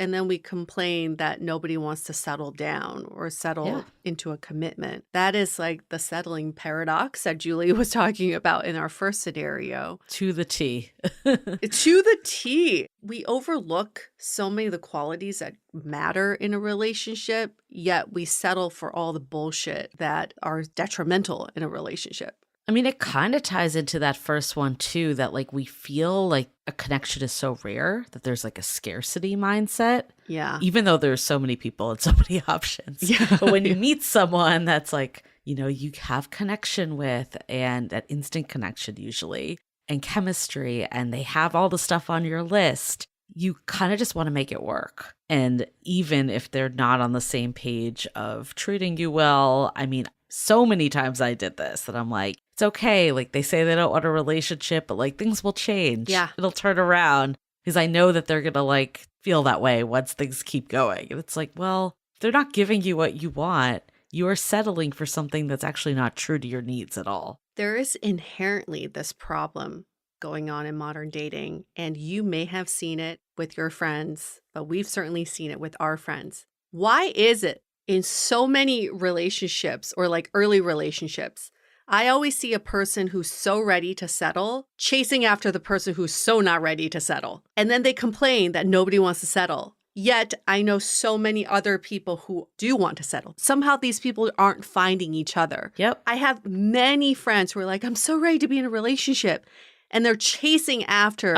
[SPEAKER 1] and then we complain that nobody wants to settle down or
[SPEAKER 2] Yeah.
[SPEAKER 1] settle into a commitment. That is like the settling paradox that Julie was talking about in our first scenario.
[SPEAKER 2] To the T.
[SPEAKER 1] To the T. We overlook so many of the qualities that matter in a relationship, yet we settle for all the bullshit that are detrimental in a relationship.
[SPEAKER 2] I mean, it kind of ties into that first one too, that like we feel like a connection is so rare that there's like a scarcity mindset.
[SPEAKER 1] Yeah.
[SPEAKER 2] Even though there's so many people and so many options.
[SPEAKER 1] Yeah.
[SPEAKER 2] But when you meet someone that's like, you know, you have connection with, and that instant connection usually, and chemistry, and they have all the stuff on your list, you kind of just want to make it work. And even if they're not on the same page of treating you well, I mean, so many times I did this that I'm like, it's okay. Like they say they don't want a relationship, but like things will change.
[SPEAKER 1] Yeah.
[SPEAKER 2] It'll turn around because I know that they're going to like feel that way once things keep going. And it's like, well, if they're not giving you what you want, you are settling for something that's actually not true to your needs at all.
[SPEAKER 1] There is inherently this problem going on in modern dating, and you may have seen it with your friends, but we've certainly seen it with our friends. Why is it in so many relationships or like early relationships, I always see a person who's so ready to settle chasing after the person who's so not ready to settle. And then they complain that nobody wants to settle. Yet I know so many other people who do want to settle. Somehow these people aren't finding each other.
[SPEAKER 2] Yep.
[SPEAKER 1] I have many friends who are like, I'm so ready to be in a relationship. And they're chasing after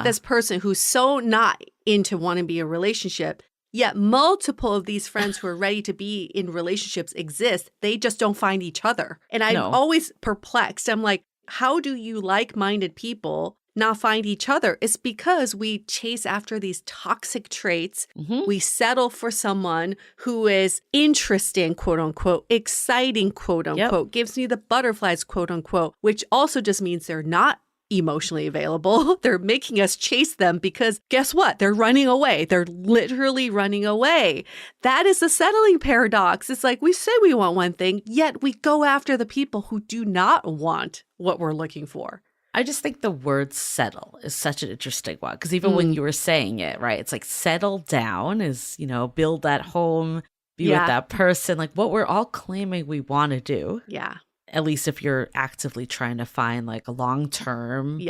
[SPEAKER 1] this person who's so not into wanting to be in a relationship. Yet multiple of these friends who are ready to be in relationships exist. They just don't find each other. And I'm always perplexed. I'm like, how do you like-minded people not find each other? It's because we chase after these toxic traits.
[SPEAKER 2] Mm-hmm.
[SPEAKER 1] We settle for someone who is interesting, quote unquote, exciting, quote unquote, gives me the butterflies, quote unquote, which also just means they're not emotionally available. They're making us chase them because guess what? They're running away. They're literally running away. That is the settling paradox. It's like we say we want one thing, yet we go after the people who do not want what we're looking for.
[SPEAKER 2] I just think the word settle is such an interesting one because even when you were saying it, right, it's like settle down is, you know, build that home, be with that person, like what we're all claiming we want to do.
[SPEAKER 1] Yeah.
[SPEAKER 2] At least if you're actively trying to find like a long-term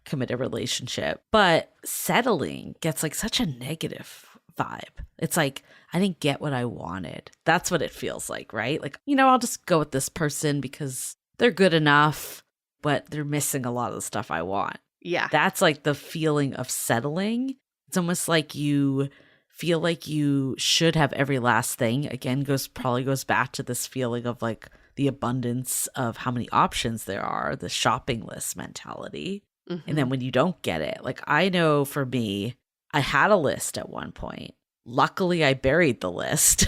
[SPEAKER 2] committed relationship. But settling gets like such a negative vibe. It's like, I didn't get what I wanted. That's what it feels like, right? Like, you know, I'll just go with this person because they're good enough, but they're missing a lot of the stuff I want.
[SPEAKER 1] Yeah.
[SPEAKER 2] That's like the feeling of settling. It's almost like you feel like you should have every last thing. Again, probably goes back to this feeling of like the abundance of how many options there are, the shopping list mentality. Mm-hmm. And then when you don't get it, like I know for me, I had a list at one point. Luckily, I buried the list.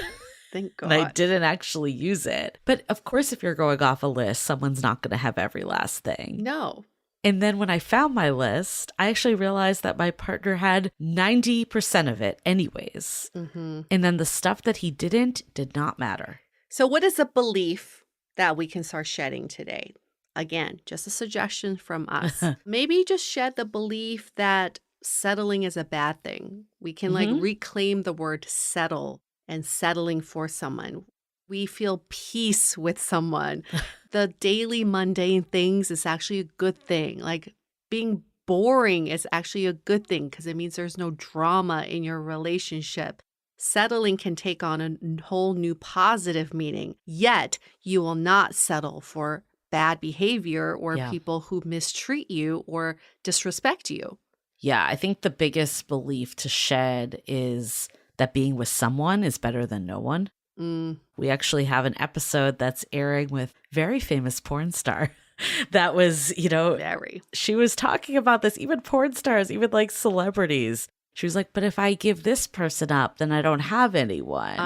[SPEAKER 1] Thank God.
[SPEAKER 2] And I didn't actually use it. But of course, if you're going off a list, someone's not going to have every last thing.
[SPEAKER 1] No.
[SPEAKER 2] And then when I found my list, I actually realized that my partner had 90% of it anyways. Mm-hmm. And then the stuff that he did not matter.
[SPEAKER 1] So what is a belief that we can start shedding today? Again, just a suggestion from us. Maybe just shed the belief that settling is a bad thing. We can like reclaim the word settle and settling for someone. We feel peace with someone. The daily mundane things is actually a good thing. Like being boring is actually a good thing because it means there's no drama in your relationship. Settling can take on a whole new positive meaning, yet you will not settle for bad behavior or people who mistreat you or disrespect you.
[SPEAKER 2] Yeah, I think the biggest belief to shed is that being with someone is better than no one. We actually have an episode that's airing with very famous porn star. That was, you know, she was talking about this, even porn stars, even like celebrities. She was like, but if I give this person up, then I don't have anyone.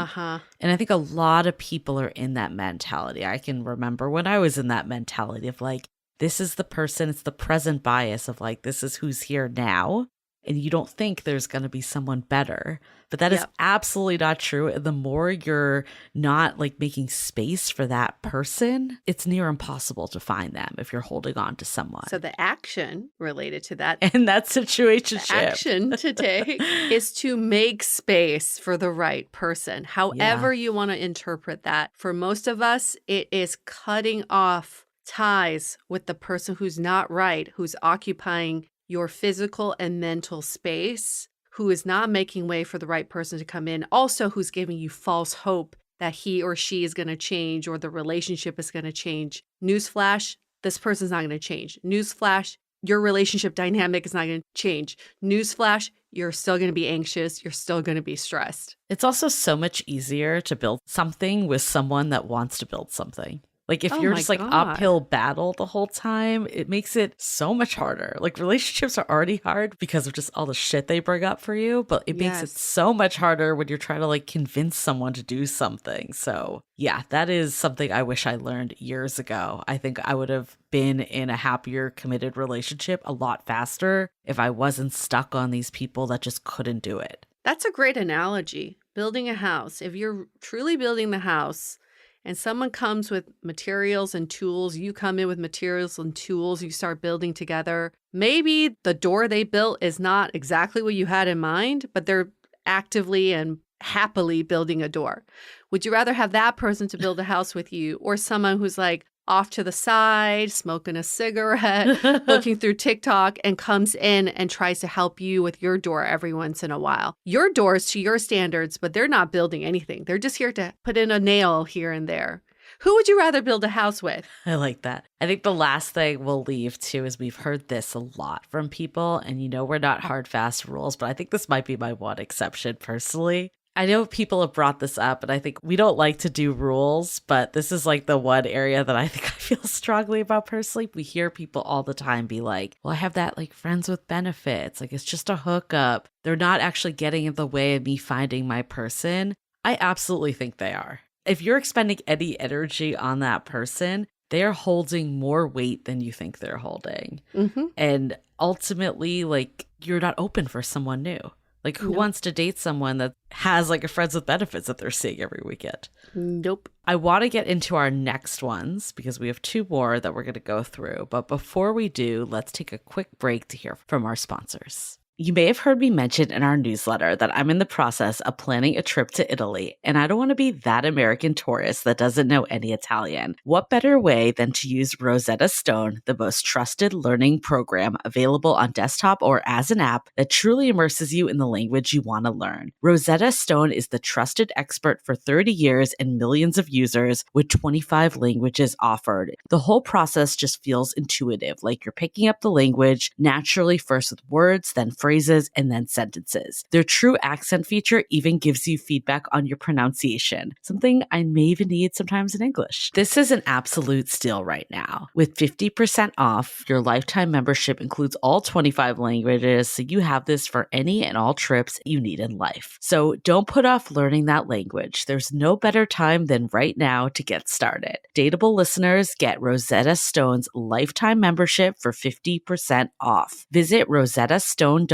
[SPEAKER 2] And I think a lot of people are in that mentality. I can remember when I was in that mentality of like, this is the person, it's the present bias of like, this is who's here now. and you don't think there's going to be someone better. But that is
[SPEAKER 1] Yep.
[SPEAKER 2] absolutely not true. And the more you're not like making space for that person, it's near impossible to find them if you're holding on to someone.
[SPEAKER 1] So the action related to that,
[SPEAKER 2] And that
[SPEAKER 1] the
[SPEAKER 2] situationship.
[SPEAKER 1] action to take is to make space for the right person.
[SPEAKER 2] Yeah.
[SPEAKER 1] However you want to interpret that. For most of us, it is cutting off ties with the person who's not right, who's occupying your physical and mental space, who is not making way for the right person to come in, also who's giving you false hope that he or she is going to change or the relationship is going to change. Newsflash, this person's not going to change. Newsflash, your relationship dynamic is not going to change. Newsflash, you're still going to be anxious. You're still going to be stressed.
[SPEAKER 2] It's also so much easier to build something with someone that wants to build something. Like if
[SPEAKER 1] Oh
[SPEAKER 2] you're
[SPEAKER 1] my
[SPEAKER 2] just like
[SPEAKER 1] God.
[SPEAKER 2] uphill battle the whole time, it makes it so much harder. Like relationships are already hard because of just all the shit they bring up for you, but it makes it
[SPEAKER 1] Yes.
[SPEAKER 2] so much harder when you're trying to like convince someone to do something. So yeah, that is something I wish I learned years ago. I think I would have been in a happier, committed relationship a lot faster if I wasn't stuck on these people that just couldn't do it.
[SPEAKER 1] That's a great analogy. Building a house. If you're truly building the house and someone comes with materials and tools, you come in with materials and tools, you start building together. Maybe the door they built is not exactly what you had in mind, but they're actively and happily building a door. Would you rather have that person to build a house with you or someone who's like off to the side, smoking a cigarette, looking through TikTok, and comes in and tries to help you with your door every once in a while? Your door is to your standards, but they're not building anything. They're just here to put in a nail here and there. Who would you rather build a house with?
[SPEAKER 2] I like that. I think the last thing we'll leave too is we've heard this a lot from people, and we're not hard, fast rules, but I think this might be my one exception personally. I know people have brought this up, and I think we don't like to do rules, but this is like the one area that I think I feel strongly about personally. We hear people all the time be like, well, I have that like friends with benefits. Like it's just a hookup. They're not actually getting in the way of me finding my person. I absolutely think they are. If you're expending any energy on that person, they are holding more weight than you think they're holding.
[SPEAKER 1] Mm-hmm.
[SPEAKER 2] And ultimately, like, you're not open for someone new. Like, who
[SPEAKER 1] Nope.
[SPEAKER 2] wants to date someone that has like a friends with benefits that they're seeing every weekend?
[SPEAKER 1] Nope.
[SPEAKER 2] I want to get into our next ones because we have two more that we're going to go through. But before we do, let's take a quick break to hear from our sponsors. You may have heard me mention in our newsletter that I'm in the process of planning a trip to Italy, and I don't want to be that American tourist that doesn't know any Italian. What better way than to use Rosetta Stone, the most trusted learning program available on desktop or as an app that truly immerses you in the language you want to learn. Rosetta Stone is the trusted expert for 30 years and millions of users with 25 languages offered. The whole process just feels intuitive, like you're picking up the language naturally, first with words, then phrases, and then sentences. Their true accent feature even gives you feedback on your pronunciation, something I may even need sometimes in English. This is an absolute steal right now. With 50% off, your lifetime membership includes all 25 languages, so you have this for any and all trips you need in life. So don't put off learning that language. There's no better time than right now to get started. Dateable listeners get Rosetta Stone's lifetime membership for 50% off. Visit rosettastone.com/today.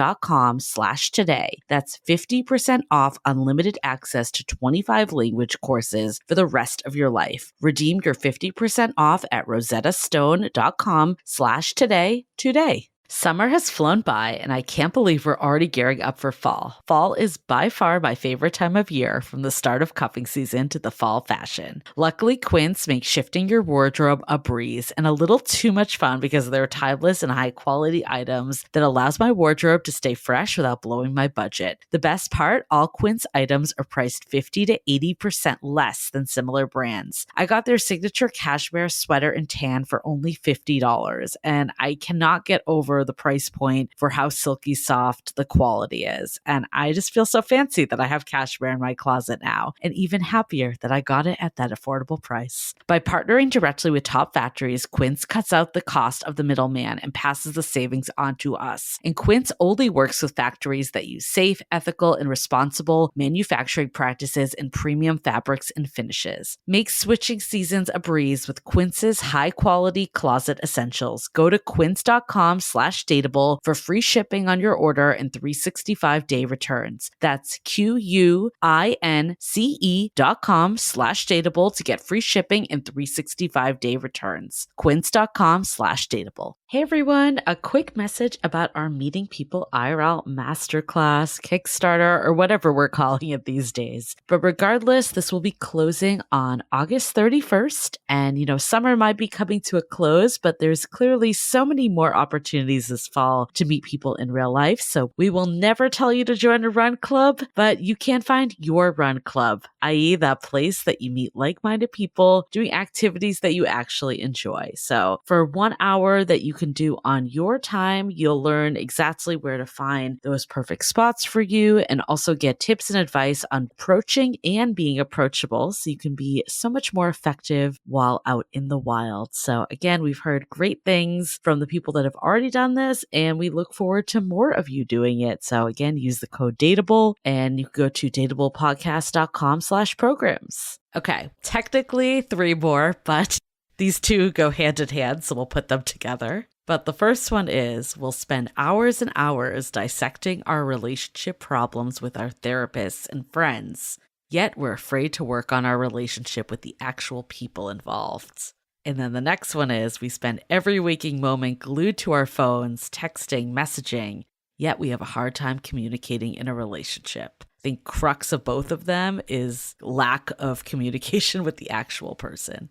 [SPEAKER 2] That's 50% off unlimited access to 25 language courses for the rest of your life. Redeem your 50% off at rosettastone.com/today today. Summer has flown by, and I can't believe we're already gearing up for fall. Fall is by far my favorite time of year, from the start of cuffing season to the fall fashion. Luckily, Quince makes shifting your wardrobe a breeze and a little too much fun because of their timeless and high-quality items that allows my wardrobe to stay fresh without blowing my budget. The best part, all Quince items are priced 50 to 80% less than similar brands. I got their signature cashmere sweater and tan for only $50, and I cannot get over the price point for how silky soft the quality is. And I just feel so fancy that I have cashmere in my closet now, and even happier that I got it at that affordable price. By partnering directly with top factories, Quince cuts out the cost of the middleman and passes the savings on to us. And Quince only works with factories that use safe, ethical, and responsible manufacturing practices and premium fabrics and finishes. Make switching seasons a breeze with Quince's high-quality closet essentials. Go to quince.com/style quince.com/dateable for free shipping on your order and 365-day returns. That's QUINCE.com/dateable to get free shipping and 365-day returns. Quince.com/dateable. Hey everyone, a quick message about our Meeting People IRL Masterclass, Kickstarter, or whatever we're calling it these days. But regardless, this will be closing on August 31st. And, summer might be coming to a close, but there's clearly so many more opportunities this fall to meet people in real life. So we will never tell you to join a run club, but you can find your run club, i.e. that place that you meet like-minded people doing activities that you actually enjoy. So for 1 hour that you can do on your time, you'll learn exactly where to find those perfect spots for you and also get tips and advice on approaching and being approachable so you can be so much more effective while out in the wild. So again, we've heard great things from the people that have already done this, and we look forward to more of you doing it. So again, use the code DATEABLE and you can go to dateablepodcast.com/programs. Okay, technically 3 more, but these 2 go hand in hand, so we'll put them together. But the first one is we'll spend hours and hours dissecting our relationship problems with our therapists and friends, yet we're afraid to work on our relationship with the actual people involved. And then the next one is we spend every waking moment glued to our phones, texting, messaging, yet we have a hard time communicating in a relationship. I think crux of both of them is lack of communication with the actual person.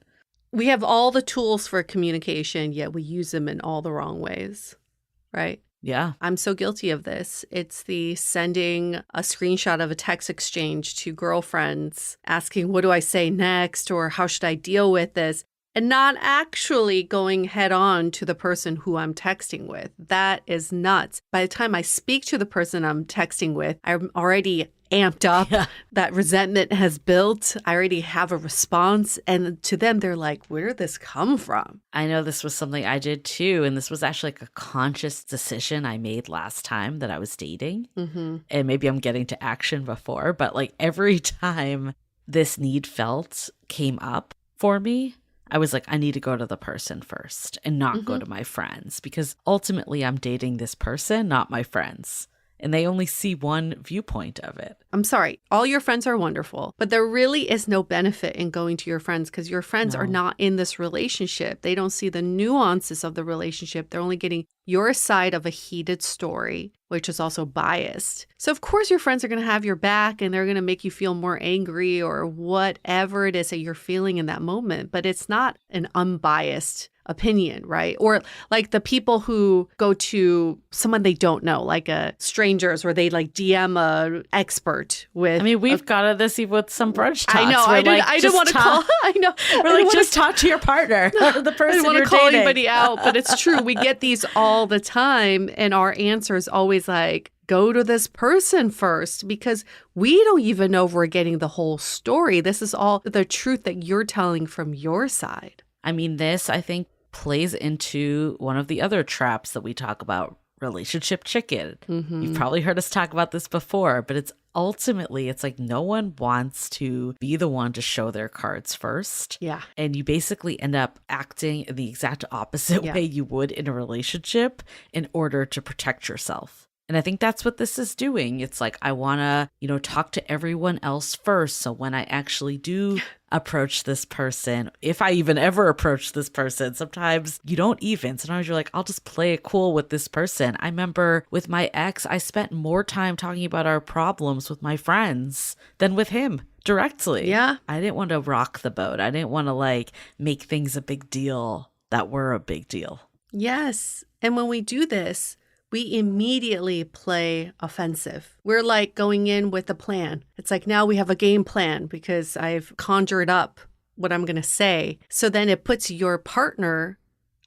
[SPEAKER 1] We have all the tools for communication, yet we use them in all the wrong ways, right?
[SPEAKER 2] Yeah.
[SPEAKER 1] I'm so guilty of this. It's the sending a screenshot of a text exchange to girlfriends asking, what do I say next? Or how should I deal with this? And not actually going head on to the person who I'm texting with. That is nuts. By the time I speak to the person I'm texting with, I'm already amped up. Yeah. That resentment has built. I already have a response. And to them, they're like, where did this come from?
[SPEAKER 2] I know this was something I did too. And this was actually like a conscious decision I made last time that I was dating. Mm-hmm. And maybe I'm getting to action before, but like every time this need came up for me, I was like, I need to go to the person first and not go to my friends, because ultimately I'm dating this person, not my friends. And they only see one viewpoint of it.
[SPEAKER 1] I'm sorry. All your friends are wonderful, but there really is no benefit in going to your friends because your friends are not in this relationship. They don't see the nuances of the relationship. They're only getting your side of a heated story, which is also biased. So of course your friends are going to have your back and they're going to make you feel more angry or whatever it is that you're feeling in that moment. But it's not an unbiased opinion, right? Or like the people who go to someone they don't know, like strangers, where they like DM a expert with.
[SPEAKER 2] I mean, we've got this even with some brunch talks.
[SPEAKER 1] I know. I didn't want to call. I know.
[SPEAKER 2] We're like, just talk to your partner, the person you're dating. I don't want to call
[SPEAKER 1] anybody out, but it's true. We get these all the time, and our answer is always like, go to this person first, because we don't even know if we're getting the whole story. This is all the truth that you're telling from your side.
[SPEAKER 2] I mean, this, I think, plays into one of the other traps that we talk about, relationship chicken. Mm-hmm. You've probably heard us talk about this before, but it's like no one wants to be the one to show their cards first.
[SPEAKER 1] Yeah.
[SPEAKER 2] And you basically end up acting the exact opposite way you would in a relationship in order to protect yourself. And I think that's what this is doing. It's like, I want to, talk to everyone else first. So when I actually do approach this person, if I even ever approach this person, sometimes you don't even. Sometimes you're like, I'll just play it cool with this person. I remember with my ex, I spent more time talking about our problems with my friends than with him directly.
[SPEAKER 1] Yeah.
[SPEAKER 2] I didn't want to rock the boat. I didn't want to make things a big deal that were a big deal.
[SPEAKER 1] Yes. And when we do this, we immediately play offensive. We're like going in with a plan. It's like now we have a game plan because I've conjured up what I'm going to say. So then it puts your partner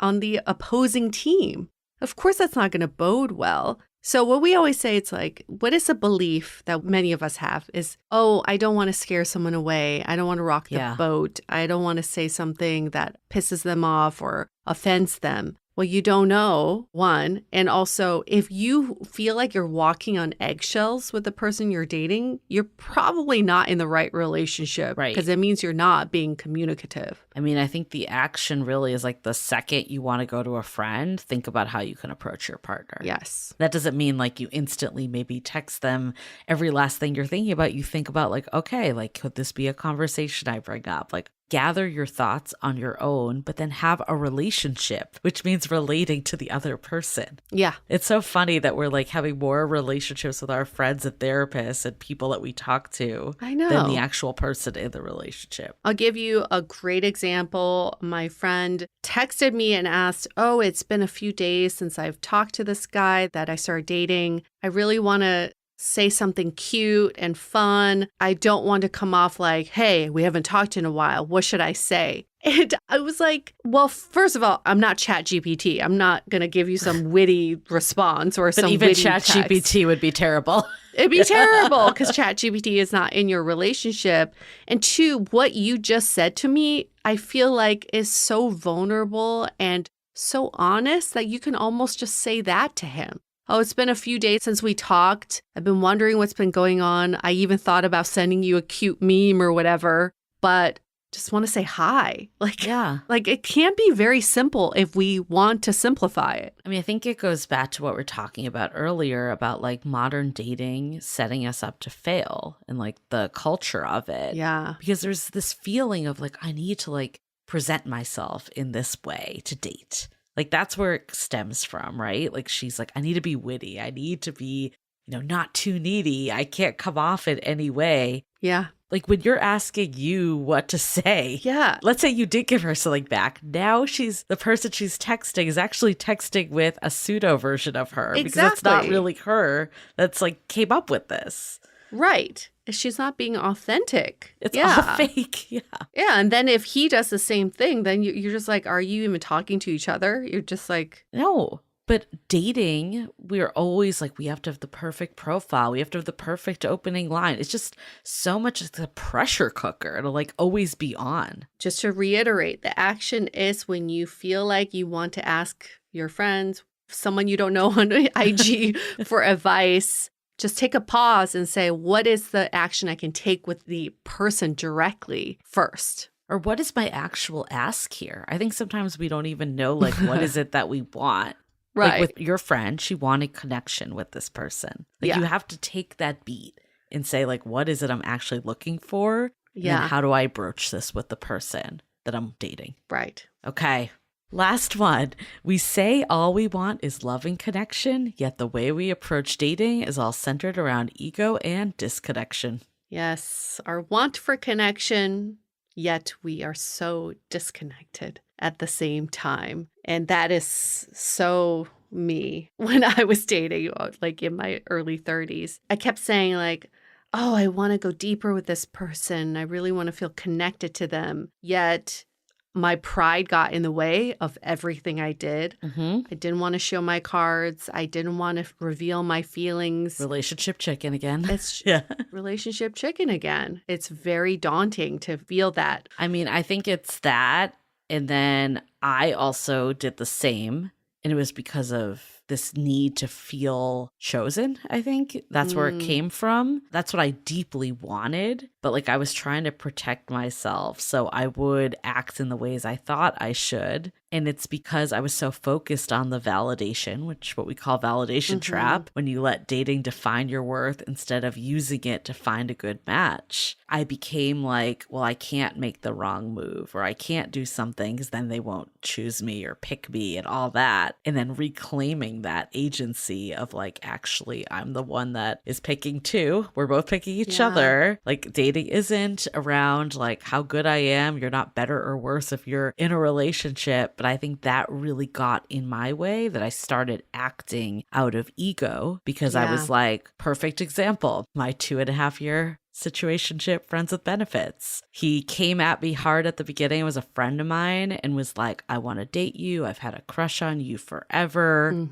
[SPEAKER 1] on the opposing team. Of course, that's not going to bode well. So what we always say, it's like, what is a belief that many of us have is, oh, I don't want to scare someone away. I don't want to rock the boat. I don't want to say something that pisses them off or offends them. Well, you don't know, one. And also, if you feel like you're walking on eggshells with the person you're dating, you're probably not in the right relationship because
[SPEAKER 2] Right.
[SPEAKER 1] it means you're not being communicative.
[SPEAKER 2] I mean, I think the action really is like the second you want to go to a friend, think about how you can approach your partner.
[SPEAKER 1] Yes.
[SPEAKER 2] That doesn't mean like you instantly maybe text them every last thing you're thinking about. You think about like, okay, like, could this be a conversation I bring up? Like, gather your thoughts on your own, but then have a relationship, which means relating to the other person.
[SPEAKER 1] Yeah.
[SPEAKER 2] It's so funny that we're like having more relationships with our friends and therapists and people that we talk to
[SPEAKER 1] I know.
[SPEAKER 2] than the actual person in the relationship.
[SPEAKER 1] I'll give you a great example. My friend texted me and asked, "Oh, it's been a few days since I've talked to this guy that I started dating. I really want to say something cute and fun. I don't want to come off like, hey, we haven't talked in a while. What should I say?" And I was like, well, first of all, I'm not ChatGPT. I'm not going to give you some witty response or
[SPEAKER 2] But
[SPEAKER 1] some
[SPEAKER 2] even
[SPEAKER 1] witty
[SPEAKER 2] ChatGPT
[SPEAKER 1] text.
[SPEAKER 2] would be terrible.
[SPEAKER 1] It'd be terrible because ChatGPT is not in your relationship. And two, what you just said to me, I feel like is so vulnerable and so honest that you can almost just say that to him. Oh, it's been a few days since we talked. I've been wondering what's been going on. I even thought about sending you a cute meme or whatever, but just want to say hi.
[SPEAKER 2] Yeah.
[SPEAKER 1] Like it can be very simple if we want to simplify it.
[SPEAKER 2] I mean, I think it goes back to what we're talking about earlier about like modern dating setting us up to fail and like the culture of it.
[SPEAKER 1] Yeah.
[SPEAKER 2] Because there's this feeling of like, I need to like present myself in this way to date. Like that's where it stems from, right? Like she's like, I need to be witty. I need to be, not too needy. I can't come off in any way.
[SPEAKER 1] Yeah.
[SPEAKER 2] Like when you're asking you what to say.
[SPEAKER 1] Yeah.
[SPEAKER 2] Let's say you did give her something back. Now the person she's texting is actually texting with a pseudo version of her.
[SPEAKER 1] Exactly.
[SPEAKER 2] Because it's not really her that's like came up with this.
[SPEAKER 1] Right. She's not being authentic.
[SPEAKER 2] It's all fake. Yeah.
[SPEAKER 1] Yeah. And then if he does the same thing, then you're just like, are you even talking to each other? You're just like,
[SPEAKER 2] no. But dating, we're always like, we have to have the perfect profile. We have to have the perfect opening line. It's just so much like a pressure cooker to like always be on.
[SPEAKER 1] Just to reiterate, the action is when you feel like you want to ask your friends, someone you don't know on IG for advice, just take a pause and say, what is the action I can take with the person directly first?
[SPEAKER 2] Or what is my actual ask here? I think sometimes we don't even know, like, what is it that we want?
[SPEAKER 1] Right.
[SPEAKER 2] Like with your friend, she wanted connection with this person. Like you have to take that beat and say, like, what is it I'm actually looking for?
[SPEAKER 1] Yeah.
[SPEAKER 2] And how do I broach this with the person that I'm dating?
[SPEAKER 1] Right.
[SPEAKER 2] Okay. Last one. We say all we want is love and connection, yet the way we approach dating is all centered around ego and disconnection.
[SPEAKER 1] Yes. Our want for connection, yet we are so disconnected at the same time. And that is so me when I was dating, like in my early 30s. I kept saying like, oh, I want to go deeper with this person. I really want to feel connected to them. Yet my pride got in the way of everything I did.
[SPEAKER 2] Mm-hmm.
[SPEAKER 1] I didn't want to show my cards. I didn't want to reveal my feelings.
[SPEAKER 2] Relationship chicken again.
[SPEAKER 1] It's relationship chicken again. It's very daunting to feel that.
[SPEAKER 2] I mean, I think it's that. And then I also did the same. And it was because of this need to feel chosen, I think. That's where it came from. That's what I deeply wanted. But like I was trying to protect myself. So I would act in the ways I thought I should. And it's because I was so focused on the validation, which what we call validation trap, when you let dating define your worth instead of using it to find a good match. I became like, well, I can't make the wrong move or I can't do something because then they won't choose me or pick me and all that. And then reclaiming that agency of like, actually, I'm the one that is picking too. We're both picking each other. Like dating isn't around like how good I am. You're not better or worse if you're in a relationship. But I think that really got in my way that I started acting out of ego because I was like, perfect example, my 2.5-year situationship friends with benefits. He came at me hard at the beginning, was a friend of mine and was like, I want to date you. I've had a crush on you forever.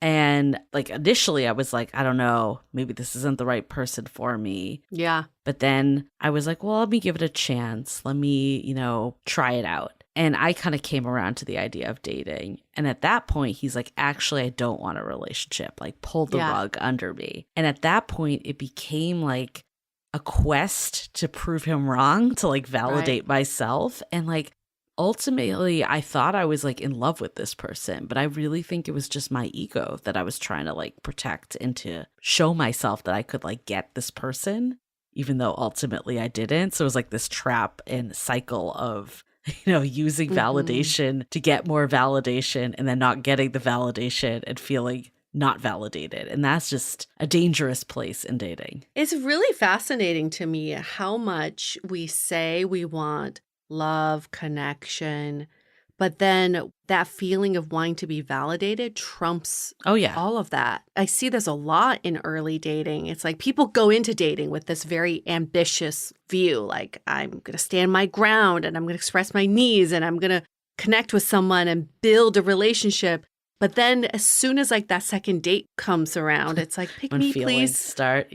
[SPEAKER 2] And like initially I was like, I don't know, maybe this isn't the right person for me.
[SPEAKER 1] Yeah.
[SPEAKER 2] But then I was like, well, let me give it a chance. Let me, try it out. And I kind of came around to the idea of dating. And at that point, he's like, actually, I don't want a relationship, like pulled the
[SPEAKER 1] Yeah.
[SPEAKER 2] rug under me. And at that point, it became like a quest to prove him wrong, to like validate myself. And like, ultimately, I thought I was like in love with this person, but I really think it was just my ego that I was trying to like protect and to show myself that I could like get this person, even though ultimately I didn't. So it was like this trap and cycle of, using validation to get more validation and then not getting the validation and feeling not validated. And that's just a dangerous place in dating.
[SPEAKER 1] It's really fascinating to me how much we say we want love, connection, but then that feeling of wanting to be validated trumps all of that. I see this a lot in early dating. It's like people go into dating with this very ambitious view, like I'm going to stand my ground and I'm going to express my needs and I'm going to connect with someone and build a relationship. But then as soon as like that second date comes around, it's like, pick
[SPEAKER 2] when
[SPEAKER 1] me,
[SPEAKER 2] feelings
[SPEAKER 1] please.
[SPEAKER 2] Start,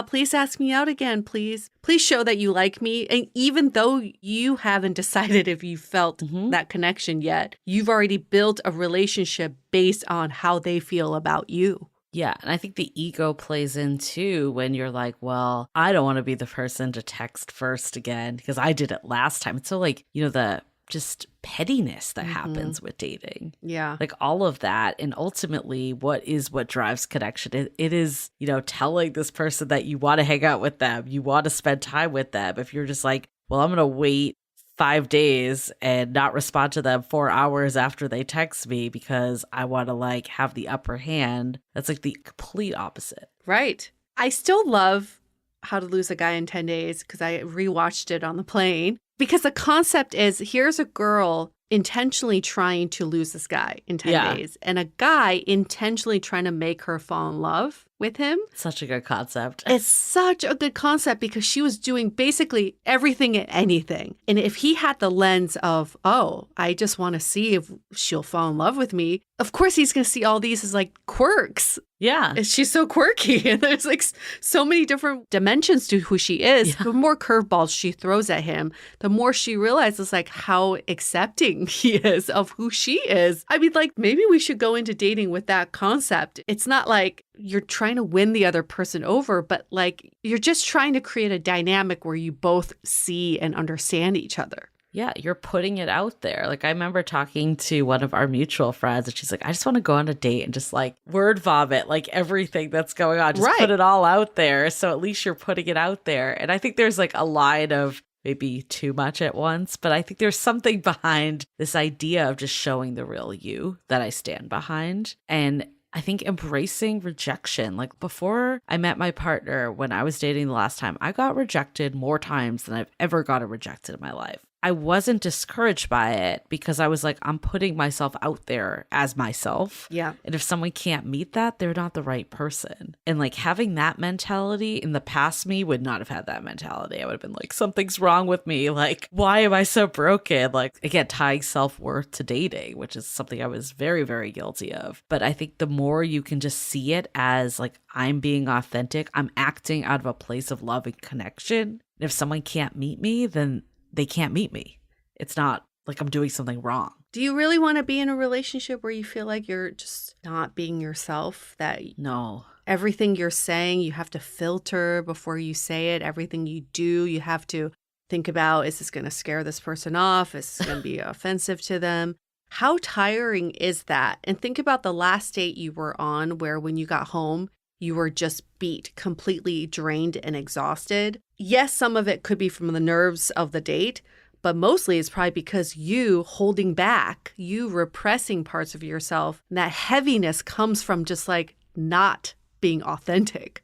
[SPEAKER 1] Please ask me out again, please. Please show that you like me. And even though you haven't decided if you felt that connection yet, you've already built a relationship based on how they feel about you.
[SPEAKER 2] Yeah. And I think the ego plays in too when you're like, well, I don't want to be the person to text first again because I did it last time. It's so like, the just pettiness that happens with dating.
[SPEAKER 1] Yeah.
[SPEAKER 2] Like all of that. And ultimately, what drives connection? It is, telling this person that you want to hang out with them, you want to spend time with them. If you're just like, well, I'm going to wait 5 days and not respond to them 4 hours after they text me because I want to like have the upper hand, that's like the complete opposite.
[SPEAKER 1] Right. I still love How to Lose a Guy in 10 Days because I rewatched it on the plane. Because the concept is, here's a girl intentionally trying to lose this guy in 10 days and a guy intentionally trying to make her fall in love with him.
[SPEAKER 2] Such a good concept.
[SPEAKER 1] It's such a good concept because she was doing basically everything and anything. And if he had the lens of, oh, I just want to see if she'll fall in love with me, of course he's going to see all these as like quirks.
[SPEAKER 2] Yeah.
[SPEAKER 1] She's so quirky. And there's like so many different dimensions to who she is.
[SPEAKER 2] Yeah.
[SPEAKER 1] The more curveballs she throws at him, the more she realizes like how accepting he is of who she is. I mean, like maybe we should go into dating with that concept. It's not like you're trying to win the other person over, but like you're just trying to create a dynamic where you both see and understand each other.
[SPEAKER 2] Yeah, you're putting it out there. Like I remember talking to one of our mutual friends and she's like, I just want to go on a date and just like word vomit, like everything that's going on. Just put it all out there. So at least you're putting it out there. And I think there's like a line of maybe too much at once, but I think there's something behind this idea of just showing the real you that I stand behind. And I think embracing rejection. Like before I met my partner, when I was dating the last time, I got rejected more times than I've ever gotten rejected in my life. I wasn't discouraged by it because I was like, I'm putting myself out there as myself.
[SPEAKER 1] Yeah.
[SPEAKER 2] And if someone can't meet that, they're not the right person. And like having that mentality in the past me would not have had that mentality. I would have been like, something's wrong with me. Like, why am I so broken? Like, again, tying self-worth to dating, which is something I was very, very guilty of. But I think the more you can just see it as like, I'm being authentic, I'm acting out of a place of love and connection. And if someone can't meet me, then they can't meet me. It's not like I'm doing something wrong.
[SPEAKER 1] Do you really want to be in a relationship where you feel like you're just not being yourself? That
[SPEAKER 2] no.
[SPEAKER 1] Everything you're saying, you have to filter before you say it. Everything you do, you have to think about, is this going to scare this person off? Is this going to be offensive to them? How tiring is that? And think about the last date you were on where when you got home, you were just beat, completely drained and exhausted. Yes, some of it could be from the nerves of the date, but mostly it's probably because you holding back, you repressing parts of yourself. And that heaviness comes from just like not being authentic.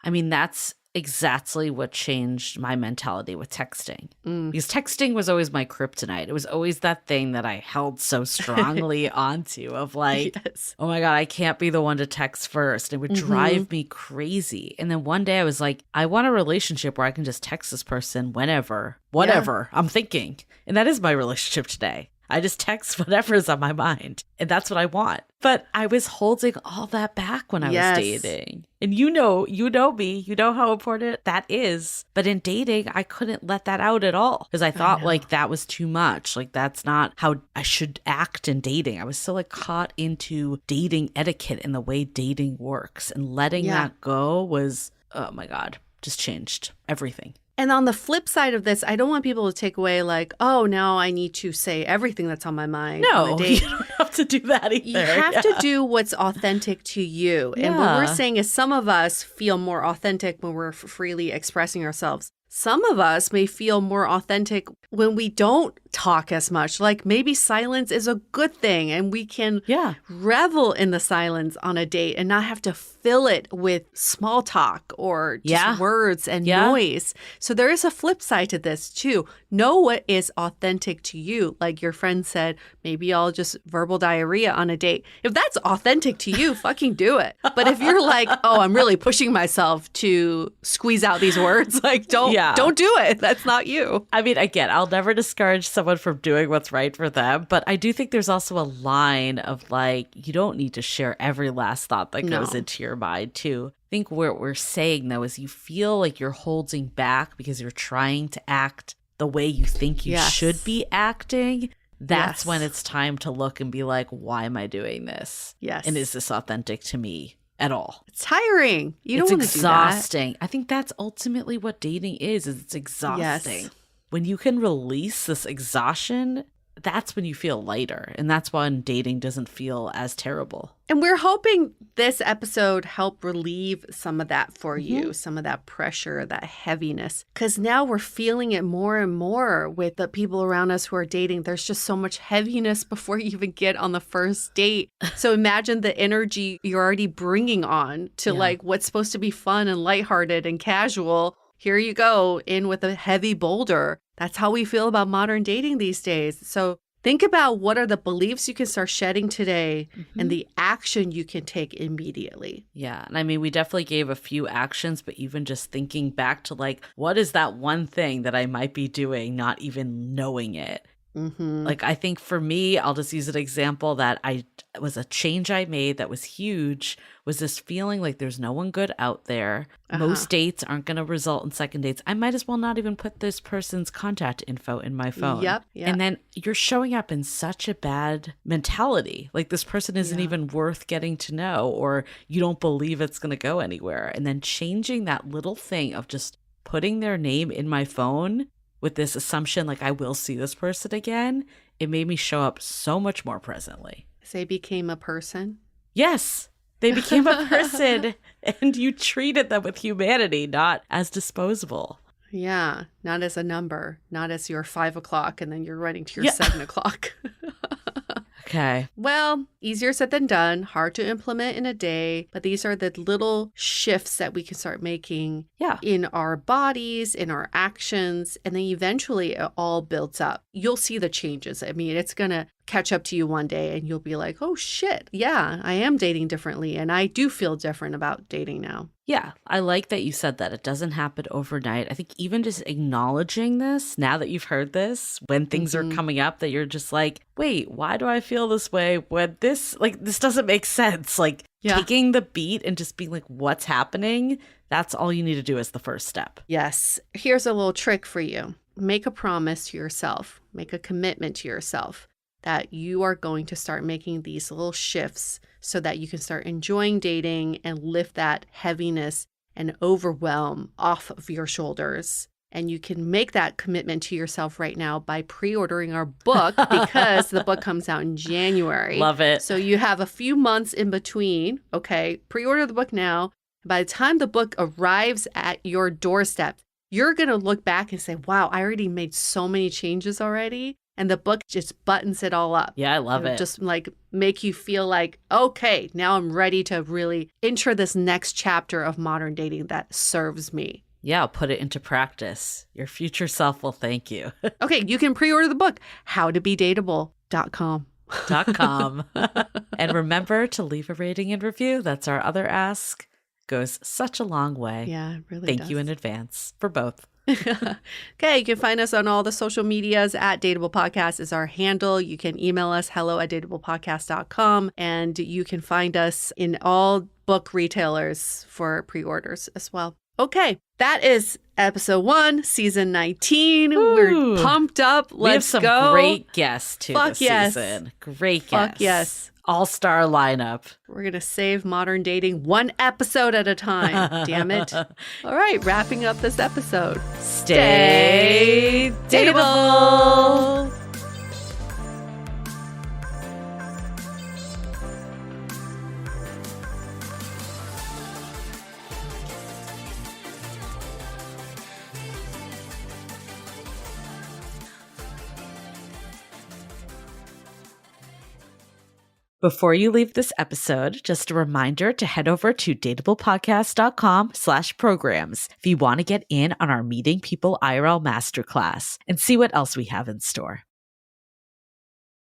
[SPEAKER 2] I mean, that's exactly what changed my mentality with texting. Because texting was always my kryptonite. It was always that thing that I held so strongly onto of like, yes. Oh my God, I can't be the one to text first. It would drive me crazy. And then one day I was like, I want a relationship where I can just text this person whenever, whatever I'm thinking. And that is my relationship today. I just text whatever's on my mind. And that's what I want. But I was holding all that back when I was dating. And you know me, you know how important that is. But in dating, I couldn't let that out at all because I thought like that was too much. Like that's not how I should act in dating. I was so like caught into dating etiquette and the way dating works. And letting that go was, oh my God, just changed everything.
[SPEAKER 1] And on the flip side of this, I don't want people to take away like, oh, now I need to say everything that's on my mind.
[SPEAKER 2] No, you don't have to do that either.
[SPEAKER 1] You have to do what's authentic to you. And what we're saying is some of us feel more authentic when we're freely expressing ourselves. Some of us may feel more authentic when we don't talk as much. Like maybe silence is a good thing and we can revel in the silence on a date and not have to fill it with small talk or just words and noise. So there is a flip side to this too. Know what is authentic to you. Like your friend said, maybe I'll just verbal diarrhea on a date. If that's authentic to you, fucking do it. But if you're like, oh, I'm really pushing myself to squeeze out these words, like don't do it. That's not you.
[SPEAKER 2] I mean, again, I'll never discourage someone from doing what's right for them. But I do think there's also a line of like, you don't need to share every last thought that goes into your mind too. I think what we're saying though is you feel like you're holding back because you're trying to act the way you think you should be acting. That's when it's time to look and be like, why am I doing this?
[SPEAKER 1] Yes.
[SPEAKER 2] And is this authentic to me at all?
[SPEAKER 1] It's tiring. You don't want to do that.
[SPEAKER 2] It's exhausting. I think that's ultimately what dating is it's exhausting.
[SPEAKER 1] Yes.
[SPEAKER 2] When you can release this exhaustion, that's when you feel lighter. And that's when dating doesn't feel as terrible.
[SPEAKER 1] And we're hoping this episode helped relieve some of that for you, some of that pressure, that heaviness. Because now we're feeling it more and more with the people around us who are dating. There's just so much heaviness before you even get on the first date. So imagine the energy you're already bringing on to like what's supposed to be fun and lighthearted and casual. Here you go, in with a heavy boulder. That's how we feel about modern dating these days. So think about what are the beliefs you can start shedding today and the action you can take immediately.
[SPEAKER 2] Yeah. And I mean, we definitely gave a few actions, but even just thinking back to like, what is that one thing that I might be doing, not even knowing it? Like, I think for me, I'll just use an example that was a change I made that was huge, was this feeling like there's no one good out there. Most dates aren't going to result in second dates. I might as well not even put this person's contact info in my phone.
[SPEAKER 1] Yep.
[SPEAKER 2] And then you're showing up in such a bad mentality. Like this person isn't even worth getting to know, or you don't believe it's going to go anywhere. And then changing that little thing of just putting their name in my phone with this assumption, like I will see this person again, it made me show up so much more presently.
[SPEAKER 1] They became a person?
[SPEAKER 2] Yes, they became a person and you treated them with humanity, not as disposable.
[SPEAKER 1] Yeah, not as a number, not as your 5 o'clock and then you're running to your 7 o'clock.
[SPEAKER 2] Okay.
[SPEAKER 1] Well, easier said than done, hard to implement in a day, but these are the little shifts that we can start making in our bodies, in our actions, and then eventually it all builds up. You'll see the changes. I mean, it's going to catch up to you one day and you'll be like, oh shit, yeah, I am dating differently and I do feel different about dating now.
[SPEAKER 2] Yeah, I like that you said that. It doesn't happen overnight. I think even just acknowledging this, now that you've heard this, when things are coming up, that you're just like, wait, why do I feel this way when this doesn't make sense? Like taking the beat and just being like, what's happening? That's all you need to do as the first step.
[SPEAKER 1] Yes. Here's a little trick for you. Make a promise to yourself. Make a commitment to yourself that you are going to start making these little shifts so that you can start enjoying dating and lift that heaviness and overwhelm off of your shoulders. And you can make that commitment to yourself right now by pre-ordering our book because the book comes out in January.
[SPEAKER 2] Love it.
[SPEAKER 1] So you have a few months in between. Okay, pre-order the book now. By the time the book arrives at your doorstep, you're going to look back and say, wow, I already made so many changes already. And the book just buttons it all up.
[SPEAKER 2] Yeah, I love it.
[SPEAKER 1] Just like make you feel like, okay, now I'm ready to really enter this next chapter of modern dating that serves me.
[SPEAKER 2] Yeah, I'll put it into practice. Your future self will thank you.
[SPEAKER 1] Okay, you can pre-order the book, howtobedateable.com.
[SPEAKER 2] .com. And remember to leave a rating and review. That's our other ask. Goes such a long way.
[SPEAKER 1] Yeah, it really
[SPEAKER 2] Thank
[SPEAKER 1] does.
[SPEAKER 2] you in advance for both.
[SPEAKER 1] Okay, you can find us on all the social medias at Dateable Podcast is our handle. You can email us hello@dateablepodcast.com, and you can find us in all book retailers for pre-orders as well. Okay, that is episode 1, season 19.
[SPEAKER 2] Ooh.
[SPEAKER 1] We're pumped up. Let's go.
[SPEAKER 2] We have some great guests too this
[SPEAKER 1] yes.
[SPEAKER 2] season. Great
[SPEAKER 1] Fuck
[SPEAKER 2] guests.
[SPEAKER 1] yes.
[SPEAKER 2] All-star lineup.
[SPEAKER 1] We're going to save modern dating one episode at a time. Damn it. All right, wrapping up this episode.
[SPEAKER 2] Stay dateable. Before you leave this episode, just a reminder to head over to dateablepodcast.com/programs if you want to get in on our Meeting People IRL Masterclass and see what else we have in store.